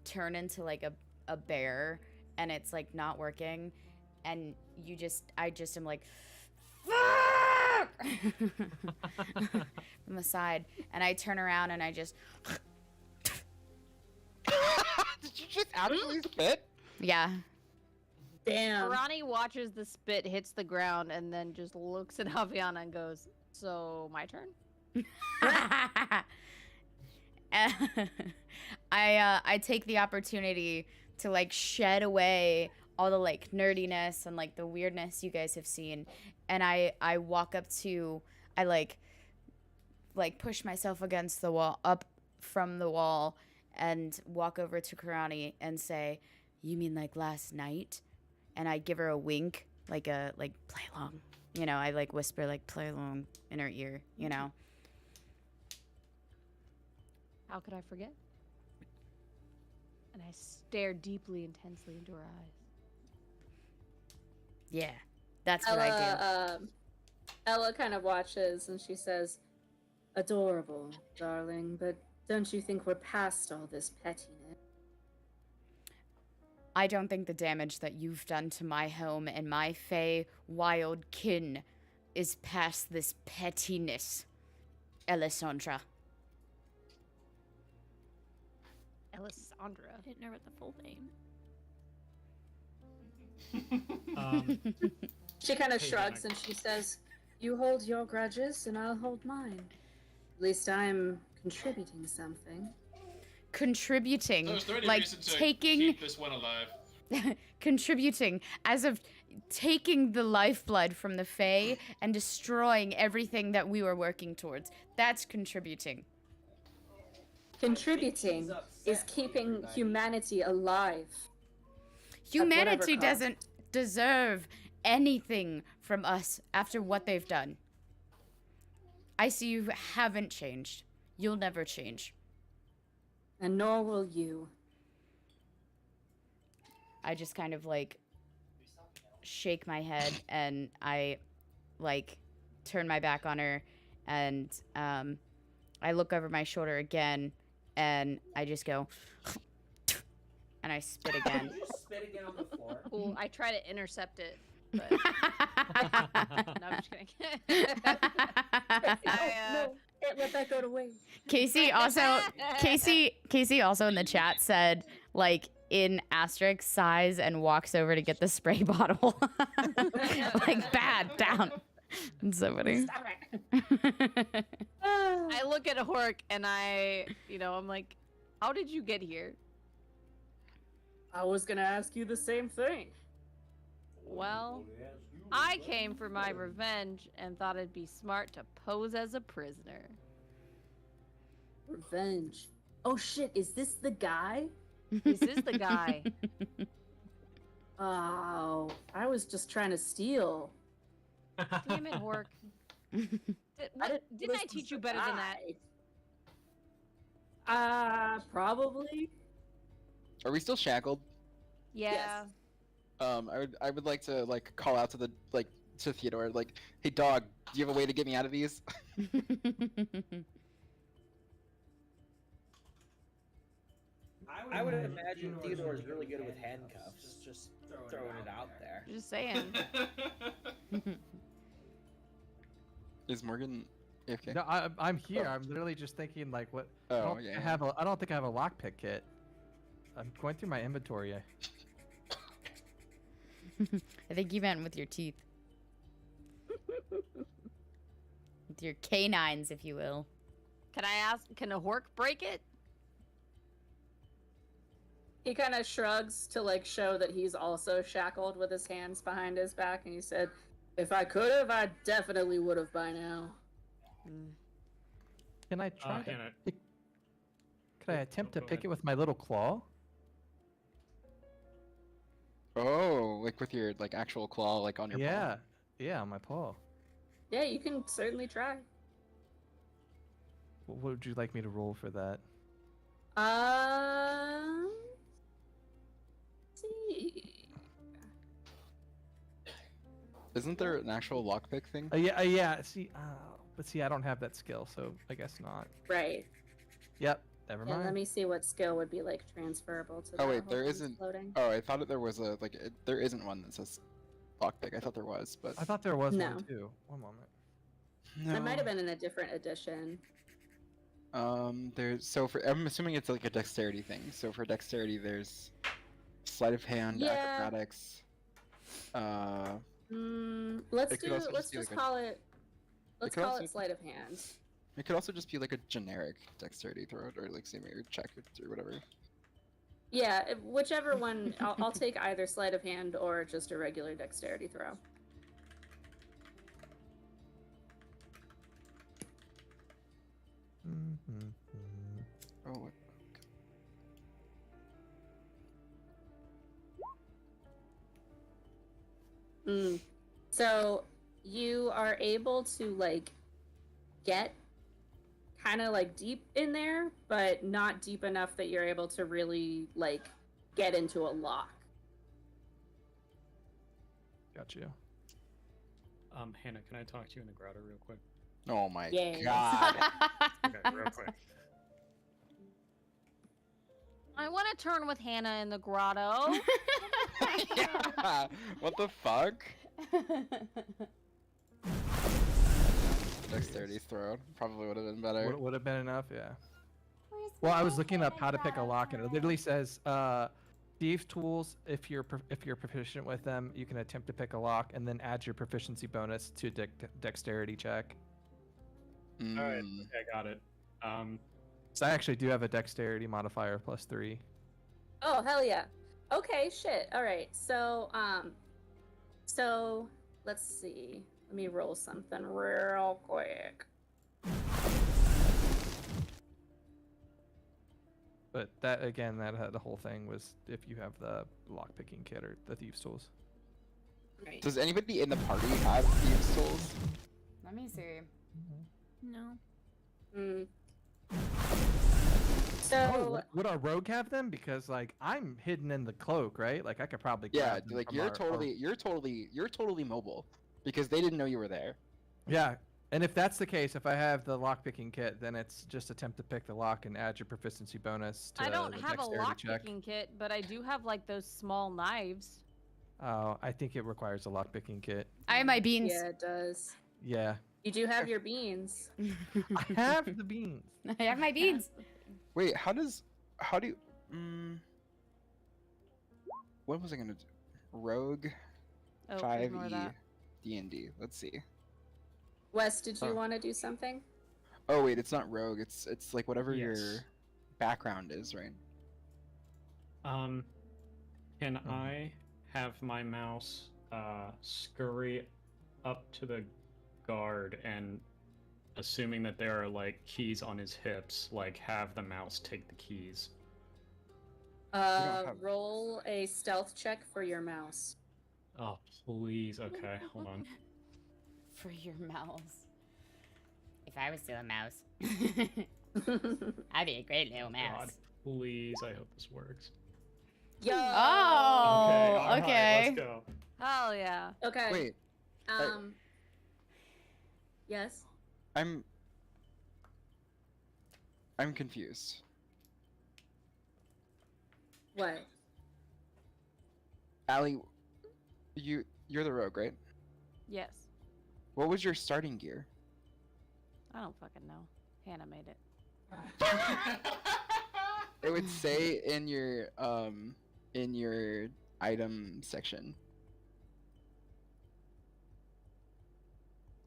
turn into like a bear, and it's like not working, and I just am like fuck from the side, and I turn around and I just Did you just actually spit? yeah. Damn. Karani watches the spit hits the ground and then just looks at Aviana and goes, "So my turn?" I take the opportunity to like shed away all the like nerdiness and like the weirdness you guys have seen, and I walk up to I like push myself against the wall, up from the wall, and walk over to Karani and say, "You mean like last night?" And I give her a wink, like play along, you know. I like whisper like play along in her ear, you know. How could I forget? And I stare deeply, intensely into her eyes. Yeah, that's what I do. Ella kind of watches and she says, "Adorable, darling, but don't you think we're past all this pettiness?" I don't think the damage that you've done to my home and my fey wild kin is past this pettiness, Alessandra. Alessandra. I didn't know the full name. She kind of Hey, shrugs Zach. and she says, "You hold your grudges and I'll hold mine. At least I'm contributing something." contributing, So is there any like reason to taking keep this one alive? contributing as of taking the lifeblood from the Fae and destroying everything that we were working towards. That's contributing. Contributing is keeping humanity alive. Humanity cost. doesn't deserve anything from us after what they've done. I see you haven't changed. You'll never change. And nor will you. I just kind of like shake my head and I like turn my back on her and I look over my shoulder again and I just go and I spit again. Did you just spit again on the floor? Cool. I try to intercept it. But... no, I'm just kidding. No, can't let that go to waste. Casey also in the chat said like in asterisk sighs and walks over to get the spray bottle. Like bad down. It's so funny. Stop it. I look at Hork and I'm like, how did you get here? I was gonna ask you the same thing. Well, I came for my revenge and thought it'd be smart to pose as a prisoner. Revenge. Oh shit, is this the guy? This is the guy. Oh, I was just trying to steal. Damn it, Hork. Didn't I teach you better than that? Probably. Are we still shackled? Yeah. I would like to like call out to to Theodore, like, hey dog, do you have a way to get me out of these? I would imagine Theodore is really good with handcuffs. Just throwing it out there. Just saying. Is Morgan AFK? No, I'm here. I'm literally just thinking like what. Oh, yeah. I don't think I have a lockpick kit. I'm going through my inventory. I think you meant with your teeth. With your canines, if you will. Can a Hork break it? He kind of shrugs to like show that he's also shackled with his hands behind his back, and he said, "If I could have, I definitely would have by now." Can I try? Hannah. Could I attempt to go pick ahead. it with my little claw? Oh, like with your like actual claw, like on your paw. Yeah, on my paw. Yeah, you can certainly try. What would you like me to roll for that? See. Isn't there an actual lockpick thing? Yeah. See, but see, I don't have that skill, so I guess not. Right. Yep. Never Yeah, mind. let me see what skill would be like transferable to that. Oh wait, Hold there on, it's isn't. loading. Oh, I thought there was a there isn't one that says lockpick. I thought there was, but I thought there was No. one too. One moment. It might have been in a different edition. There's I'm assuming it's like a dexterity thing. So for dexterity, there's sleight of hand, Yeah. acrobatics. Let's It could also let's just be just like a- call it. Let's could call also- it sleight of hand. It could also just be like a generic dexterity throw or like same or check or whatever. Yeah, whichever one. I'll take either sleight of hand or just a regular dexterity throw. Oh. What? So you are able to like get kind of like deep in there, but not deep enough that you're able to really like get into a lock. Got you. Hannah, can I talk to you in the grotto real quick? Oh my Yes. god. Okay, real quick. I want to turn with Hannah in the grotto. Yeah. What the fuck? Dexterity throw probably would have been better. Would have been enough, yeah. Well, I was looking up how to pick a lock, and it literally says, thieves' tools. If you're proficient with them, you can attempt to pick a lock, and then add your proficiency bonus to dexterity check. Alright, okay, I got it. So I actually do have a dexterity modifier of +3. Oh, hell yeah. Okay, shit. All right. So, let's see. Let me roll something real quick. But that again, the whole thing was if you have the lockpicking kit or the thieves tools. Right. Does anybody in the party have thieves tools? Let me see. No. Mm. Oh, So, would our rogue have them? Because like I'm hidden in the cloak, right? Like I could probably Yeah, grab them like from you're our- totally mobile because they didn't know you were there. Yeah, and if that's the case, if I have the lockpicking kit, then it's just attempt to pick the lock and add your proficiency bonus to I don't the have a dexterity check. lockpicking kit, but I do have like those small knives. Oh, I think it requires a lockpicking kit. I have my beans. yeah, it does. Yeah, You do have your beans. I have the beans. I have my beans. Wait, how do you? What was I gonna do? Rogue, Oh, 5e, ignore that. D&D. Let's see. Wes, did you Oh. want to do something? Oh wait, it's not rogue. It's like whatever Yes. your background is, right? Can I have my mouse scurry up to the guard and, assuming that there are like keys on his hips, like have the mouse take the keys? have- Roll a stealth check for your mouse. Oh, please. Okay, hold on. For your mouse. If I was still a mouse, I'd be a great little mouse. God, please. I hope this works. Yo. Oh, all right, okay. let's go. Hell yeah. Okay. Wait, Yes. I'm confused. What? Allie, you're the rogue, right? Yes. What was your starting gear? I don't fucking know. Hannah made it. It would say in your item section.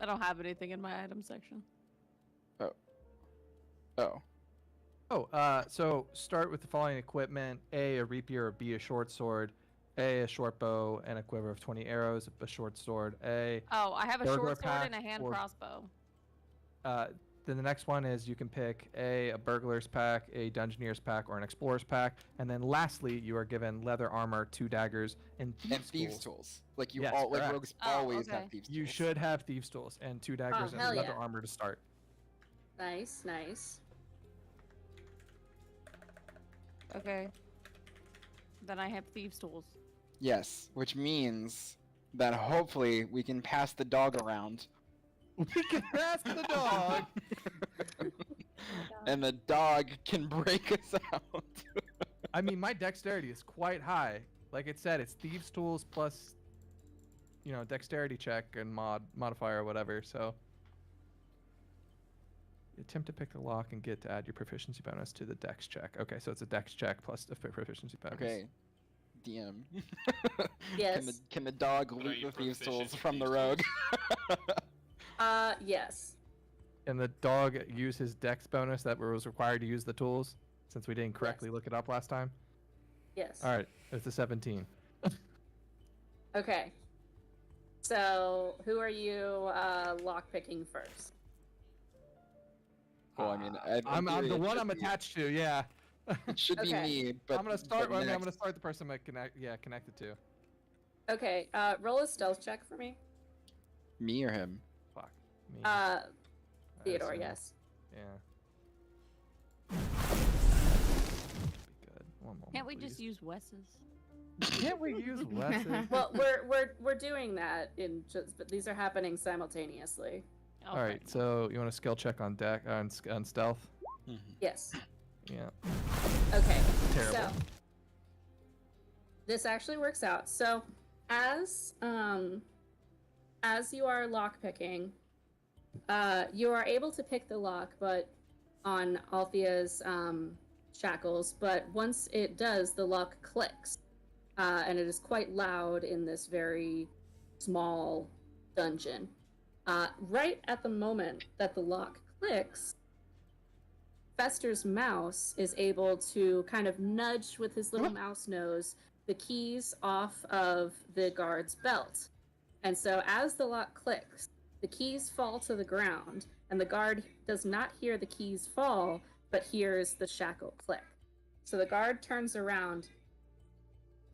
I don't have anything in my item section. Oh. Oh, so start with the following equipment: A rapier, B a short sword, A short bow, and a quiver of 20 arrows, a short sword, A. Oh, I have a Burglar short sword and a pack hand or- crossbow. Then the next one is you can pick a burglar's pack, a dungeoneer's pack, or an explorer's pack, and then lastly you are given leather armor, 2 daggers, and And thieves' thieves tools. tools. Like you Yes, all like correct. rogues Oh, always okay. have thieves You tools. should have thieves' tools and 2 daggers hell and leather yeah. armor to start. Nice, nice. Okay. Then I have thieves' tools. Yes, which means that hopefully we can pass the dog around. We can pass the dog. And the dog can break us out. I mean, my dexterity is quite high. Like it said, it's thieves' tools plus, dexterity check and modifier or whatever. So, attempt to pick the lock and get to add your proficiency bonus to the dex check. Okay, so it's a dex check plus the proficiency bonus. Okay. DM. Yes. Can the dog But are loot you the thieves' proficient tools in from the thieves' rogue? Yes. And the dog use his dex bonus that was required to use the tools, since we didn't correctly look it up last time. Yes. All right, it's a 17. Okay. So, who are you lockpicking first? Well, I mean, I'm the one I'm attached to. Yeah. It should be Okay. me, but I'm gonna start. but I'm gonna next. start the person I'm connected to. Okay, roll a stealth check for me. Me or him? Fuck. Me. Uh, Theodore, assume. yes. Yeah. Be good. One moment, Can't we just please. use Wes's? Can't we use Wes's? Well, we're doing that but these are happening simultaneously. Oh, All right. So you want a skill check on deck on stealth? Yes. Yeah. Okay. Terrible. So this actually works out. So as you are lockpicking, you are able to pick the lock, but on Althea's shackles. But once it does, the lock clicks, and it is quite loud in this very small dungeon. Right at the moment that the lock clicks, Fester's mouse is able to kind of nudge with his little mouse nose the keys off of the guard's belt. And so as the lock clicks, the keys fall to the ground, and the guard does not hear the keys fall, but hears the shackle click. So the guard turns around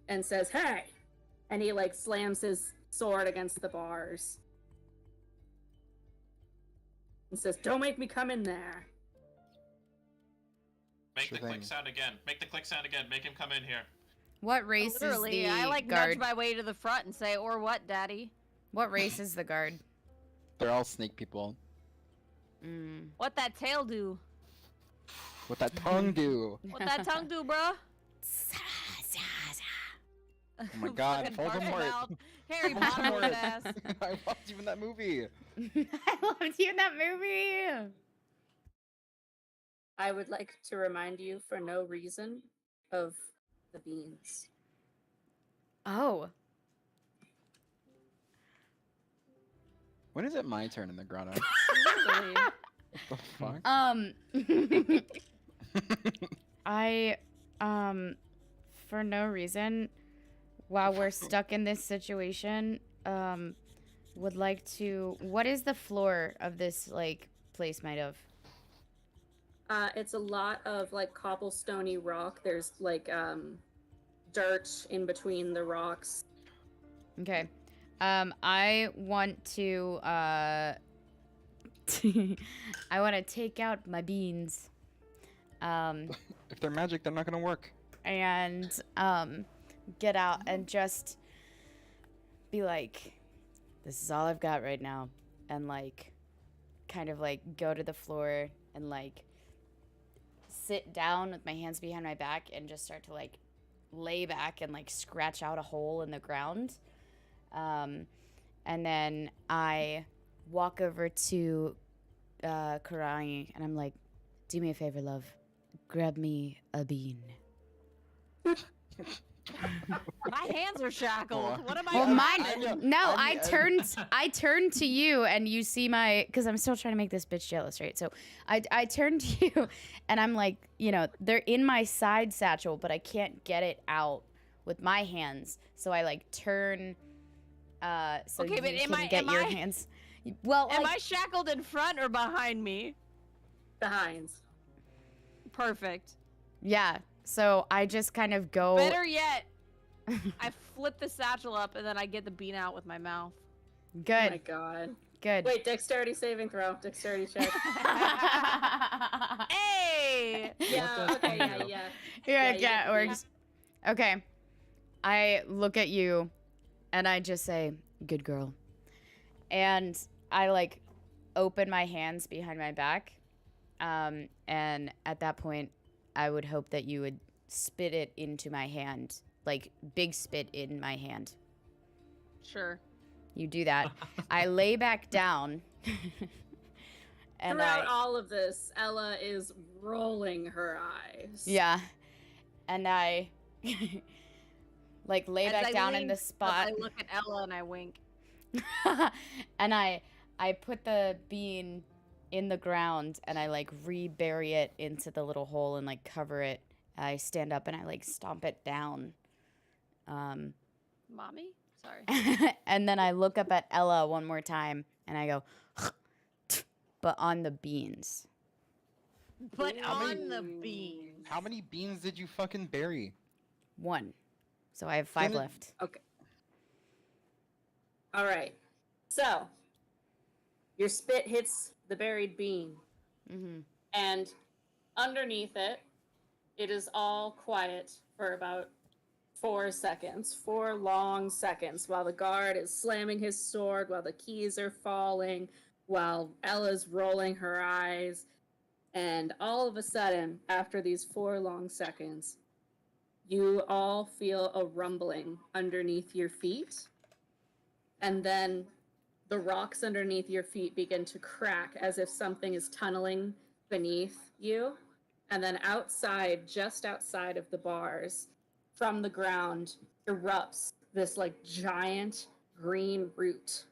and says, "Hey!" And he, like, slams his sword against the bars. And says, "Don't make me come in there." Make Sure the click thing. sound again. Make the click sound again. Make him come in here. What race is Literally, the I like guard? nudge my way to the front and say, "Or what, Daddy?" What race is the guard? They're all snake people. Mm. What that tail do? What that tongue do? What that tongue do, bruh? Oh my god, Fucking Voldemort! Voldemort. Harry Potter with ass. I loved you in that movie. I loved you in that movie. I would like to remind you, for no reason, of the beans. Oh. When is it my turn in the grotto? Literally. What the fuck? I for no reason, while we're stuck in this situation, would like to. What is the floor of this like place made of? It's a lot of, like, cobblestoney rock. There's, like, dirt in between the rocks. Okay. I want to I want to take out my beans. If they're magic, they're not gonna work. And get out and just be like, this is all I've got right now, and like kind of like go to the floor and like sit down with my hands behind my back and just start to like lay back and like scratch out a hole in the ground. And then I walk over to Karangi and I'm like, do me a favor, love. Grab me a bean. My hands are shackled. What am I Well, grabbing? I turned to you and you see my, because I'm still trying to make this bitch jealous, right? So I turned to you and I'm like, you know, they're in my side satchel, but I can't get it out with my hands. So I like turn, so Okay, you but can get your hands. Well, Am like, I shackled in front or behind me? Behind. Perfect. yeah. So I just kind of go. Better yet, I flip the satchel up and then I get the bean out with my mouth. Good. Oh my god. Good. Wait, dexterity saving throw. Dexterity check. Hey! Yeah, okay, yeah. Yeah, Yeah, it works. Okay. I look at you and I just say, good girl. And I like open my hands behind my back. And at that point, I would hope that you would spit it into my hand. Like, big spit in my hand. Sure. You do that. I lay back down. And Throughout all of this, Ella is rolling her eyes. Yeah. And I like lay As back I down in lean the up, spot. I look at Ella and I wink. And I put the bean in the ground and I like rebury it into the little hole and like cover it. I stand up and I like stomp it down. Mommy? Sorry. And then I look up at Ella one more time and I go, but on the beans. But How many- on the beans. How many beans did you fucking bury? 1. So I have 5 Then it- left. Okay. All right. So, your spit hits the buried bean, Mm-hmm. and underneath it, it is all quiet for about 4 seconds, 4 long seconds, while the guard is slamming his sword, while the keys are falling, while Ella's rolling her eyes. And all of a sudden, after these 4 long seconds, you all feel a rumbling underneath your feet. And then the rocks underneath your feet begin to crack as if something is tunneling beneath you. And then outside, just outside of the bars, from the ground, erupts this like giant green root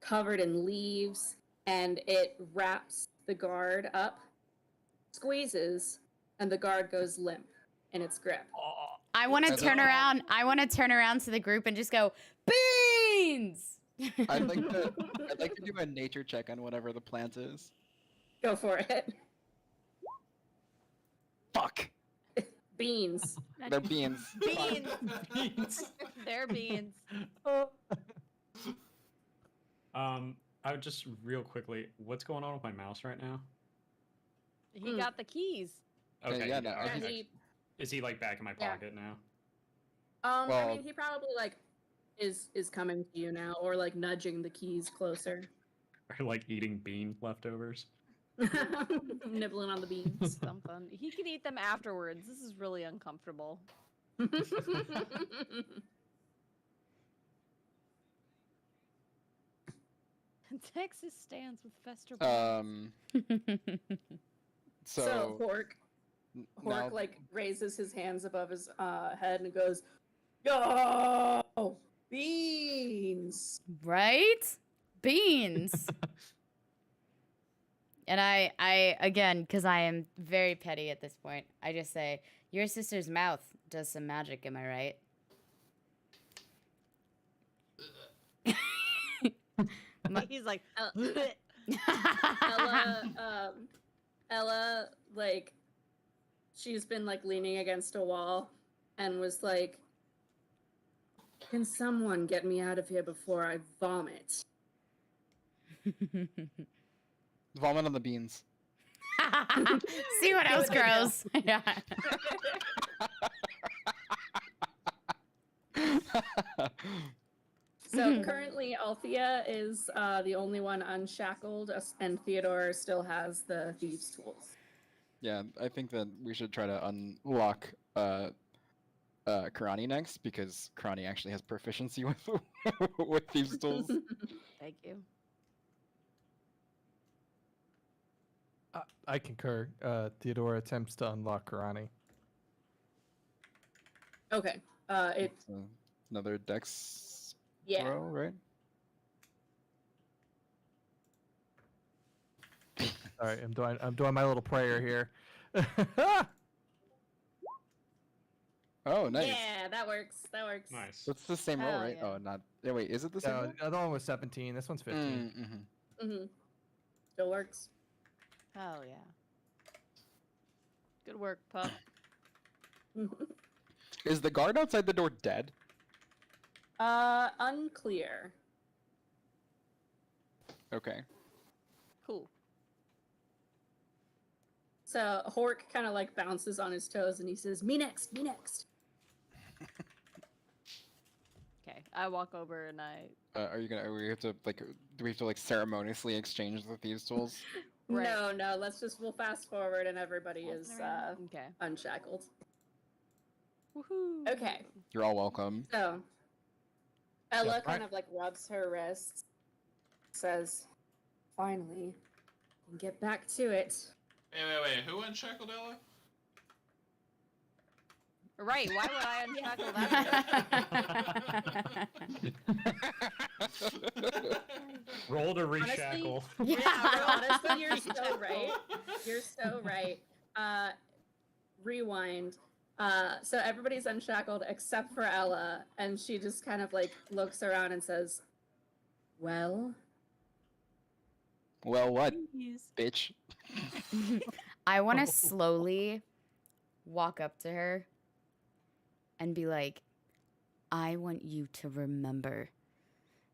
covered in leaves, and it wraps the guard up squeezes, and the guard goes limp in its grip. I want to I'd turn like- around. I want to turn around to the group and just go, beans. I'd like to do a nature check on whatever the plant is. Go for it. Fuck. Beans. They're beans. Beans. Beans. They're beans. I would just real quickly, what's going on with my mouse right now? He got the keys. Okay, yeah, he no, did. I Yeah, think- he, Is he like back in my Yeah. pocket now? I Well- mean, he probably like is coming to you now, or like nudging the keys closer, Or like eating bean leftovers? nibbling on the beans. Something. He can eat them afterwards. This is really uncomfortable. Texas stands with Fester. So So Hork now, like raises his hands above his head and goes, "Yo, beans!" Right? Beans. And I again, because I am very petty at this point, I just say, your sister's mouth does some magic, am I right? He's like, Ella, like, she's been like leaning against a wall and was like, "Can someone get me out of here before I vomit?" vomit on the beans. See what else Good idea. grows. Yeah. So currently, Althea is the only one unshackled, and Theodore still has the thieves' tools. Yeah, I think that we should try to unlock Karani next because Karani actually has proficiency with with thieves' tools. thank you. I concur. Theodora attempts to unlock Karani. Okay. It's, another dex Yeah. roll, right? All right, I'm doing my little prayer here. Oh, nice. Yeah, that works. That works. Nice. That's the same roll, Hell right? yeah. Oh, not. Yeah, wait, is it the same No, roll? the other one was 17. This one's 15. Mm-hmm. Still works. Hell yeah. Good work, pup. Is the guard outside the door dead? Unclear. Okay. Cool. So Hork kind of like bounces on his toes and he says, "Me next, me next." Okay, I walk over and I. Are you gonna? Are we have to like? Do we have to like ceremoniously exchange the thieves' tools? Right. No, we'll fast forward and everybody is Okay. unshackled. Woohoo. Okay. You're all welcome. So Ella right. kind of like rubs her wrists, says, "Finally, we can get back to it." Wait. Who unshackled Ella? Right. Why would I unshackle that? Roll to Honestly, reshackle. Yeah, honestly, you're so right. You're so right. Rewind. So everybody's unshackled except for Ella, and she just kind of like looks around and says, "Well." Well, what, Please. bitch? I want to slowly walk up to her and be like, I want you to remember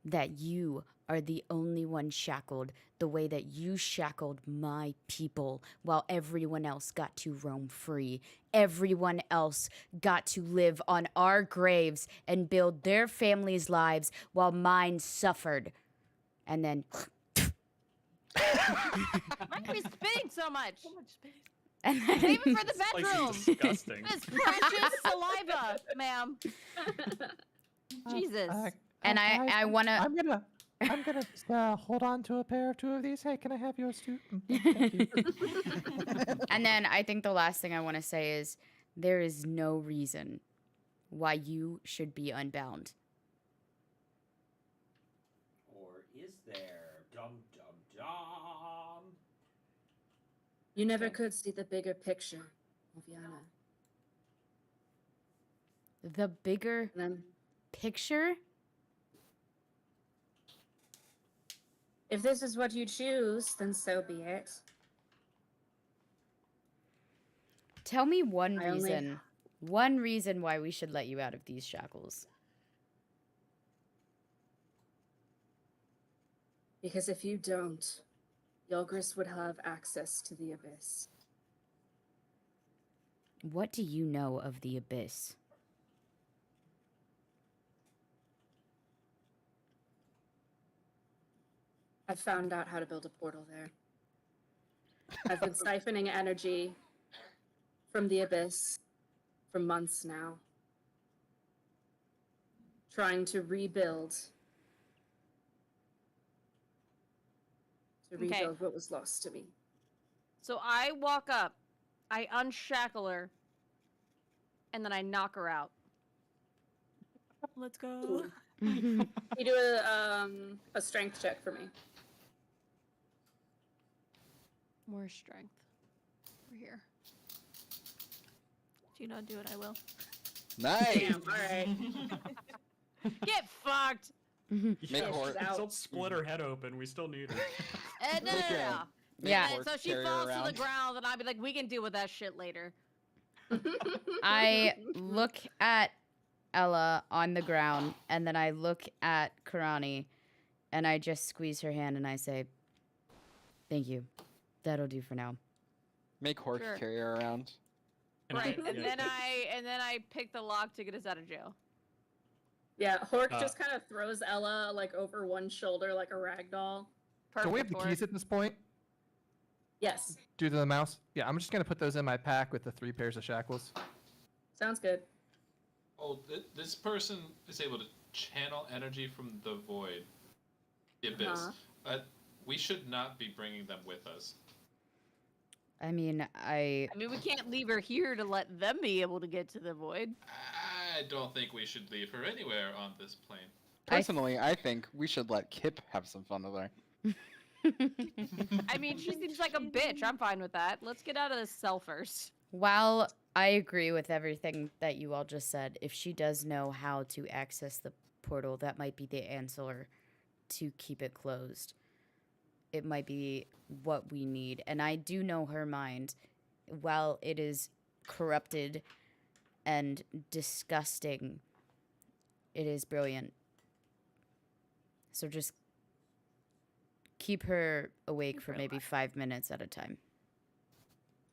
that you are the only one shackled the way that you shackled my people while everyone else got to roam free. Everyone else got to live on our graves and build their families' lives while mine suffered. And then Why are we spitting so much? So much space. and then Save it for the Like bedroom. disgusting. This precious saliva, ma'am. Jesus. And I want to I'm gonna just, hold on to a pair of two of these. Hey, can I have yours too? Thank you. And then I think the last thing I want to say is there is no reason why you should be unbound. Or is there? Dum dum dum. You never could see the bigger picture, Oviana. The bigger Then, picture? if this is what you choose, then so be it. Tell me one I only- reason. One reason why we should let you out of these shackles. Because if you don't, Yulgris would have access to the Abyss. What do you know of the Abyss? I found out how to build a portal there. I've been siphoning energy from the Abyss for months now. Trying to rebuild. To Okay. rebuild what was lost to me. So I walk up, I unshackle her, and then I knock her out. Let's go. You do a strength check for me. More strength. We're here. If you not do it, I will. Nice. Damn, alright. Get fucked! Make Yeah, Hort. she's out. Still split her head open. We still need her. No. Make Yeah. Hort So she carry her falls to the around. ground, and I'd be like, we can deal with that shit later. I look at Ella on the ground, and then I look at Karani, and I just squeeze her hand, and I say, "Thank you. That'll do for now." Make Hort Sure. carry her around. Right, and yeah. then I pick the lock to get us out of jail. Yeah, Hork Uh, just kind of throws Ella like over one shoulder like a rag doll. Don't we have the Perfect, keys at this point? Yes, Due to the mouse? Yeah, I'm just gonna put those in my pack with the 3 pairs of shackles. sounds good. Oh, this person is able to channel energy from the void, the abyss. Uh-huh. But we should not be bringing them with us. I mean, I mean, we can't leave her here to let them be able to get to the void. I don't think we should leave her anywhere on this plane. Personally, I think we should let Kip have some fun with her. I mean, she seems like a bitch. I'm fine with that. Let's get out of this cell first. While I agree with everything that you all just said, if she does know how to access the portal, that might be the answer to keep it closed. It might be what we need. And I do know her mind. While it is corrupted and disgusting, it is brilliant. So just keep her awake for maybe 5 minutes at a time.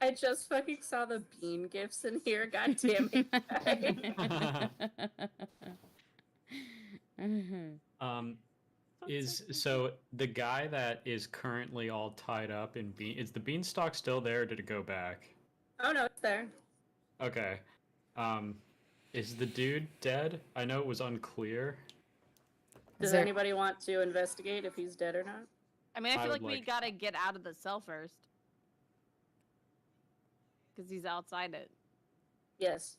I just fucking saw the bean gifts in here. God damn it. So the guy that is currently all tied up in bean, is the beanstalk still there or did it go back? Oh no, it's there. Okay. Is the dude dead? I know it was unclear. Does there- anybody want to investigate if he's dead or not? I mean, I I feel would like we like- gotta get out of the cell first. Because he's outside it. Yes.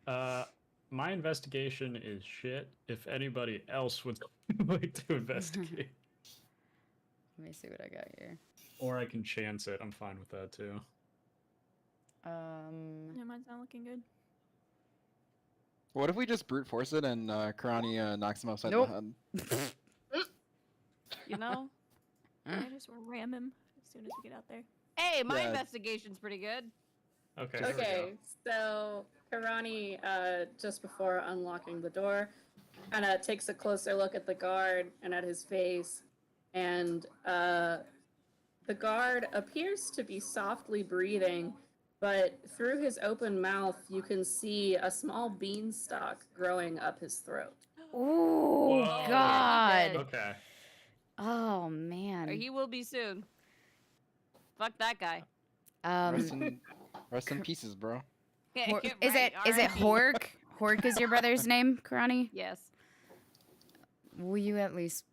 My investigation is shit. If anybody else would like to investigate, Let me see what I got here. or I can chance it, I'm fine with that too. Yeah, mine's not looking good. What if we just brute force it and Karani knocks him upside Nope. the head? You know? I just ram him as soon as we get out there. Hey, my Yeah. investigation's pretty good. Okay. there we go. Okay, so Karani, just before unlocking the door, kind of takes a closer look at the guard and at his face, and the guard appears to be softly breathing, but through his open mouth, you can see a small beanstalk growing up his throat. Oh, Whoa. God. Okay. Oh, man. Or he will be soon. Fuck that guy. Rest in pieces, bro. Hor- Right, is it R.I.P.. Hork? Hork is your brother's name, Karani? Yes. Will you at least,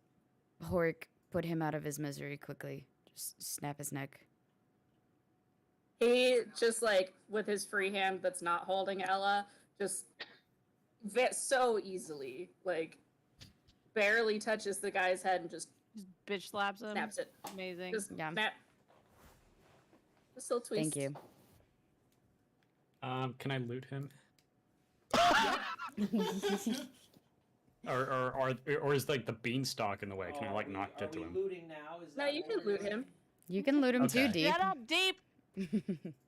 Hork, put him out of his misery quickly? Just snap his neck. He just like with his free hand that's not holding Ella, just so easily, like barely touches the guy's head and just Just bitch slaps him. snaps it. Amazing. Just Yeah. snap. Still twist. Thank you. Can I loot him? Or is like the beanstalk in the way? Can I like not get to him? Looting now? Is No, that you what can we're loot doing? him. You can loot him too, Okay. Deep. Get up deep.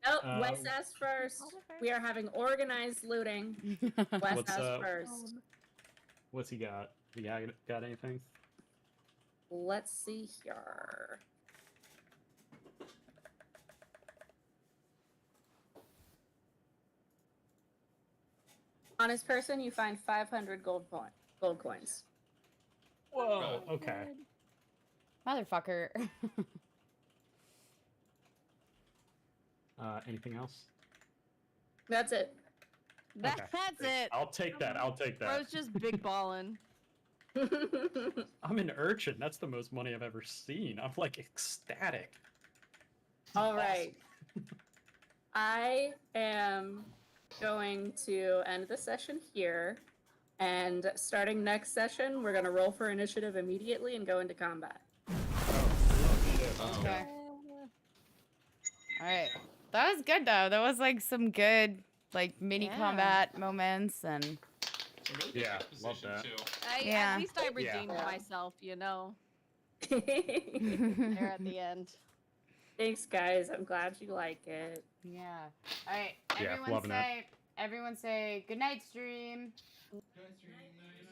Oh, Wes asked first. We are having organized looting. Wes What's, asked first. What's he got? You got anything? Let's see here. Honest person, you find 500 gold coins. Whoa. Okay. Motherfucker. Anything else? That's it. That's it. I'll take that. I'll take that. Bro's just big ballin'. I'm an urchin. That's the most money I've ever seen. I'm like ecstatic. All right. I am going to end the session here. And starting next session, we're going to roll for initiative immediately and go into combat. Okay. Alright. That was good though. That was like some good like mini combat moments and Some really good Yeah, love exposition, that. too. Yeah. At least I redeemed myself, you know. There at the end. Thanks, guys. I'm glad you like it. yeah. Alright. Yeah, Everyone loving it. say good night, stream. Good stream, nice.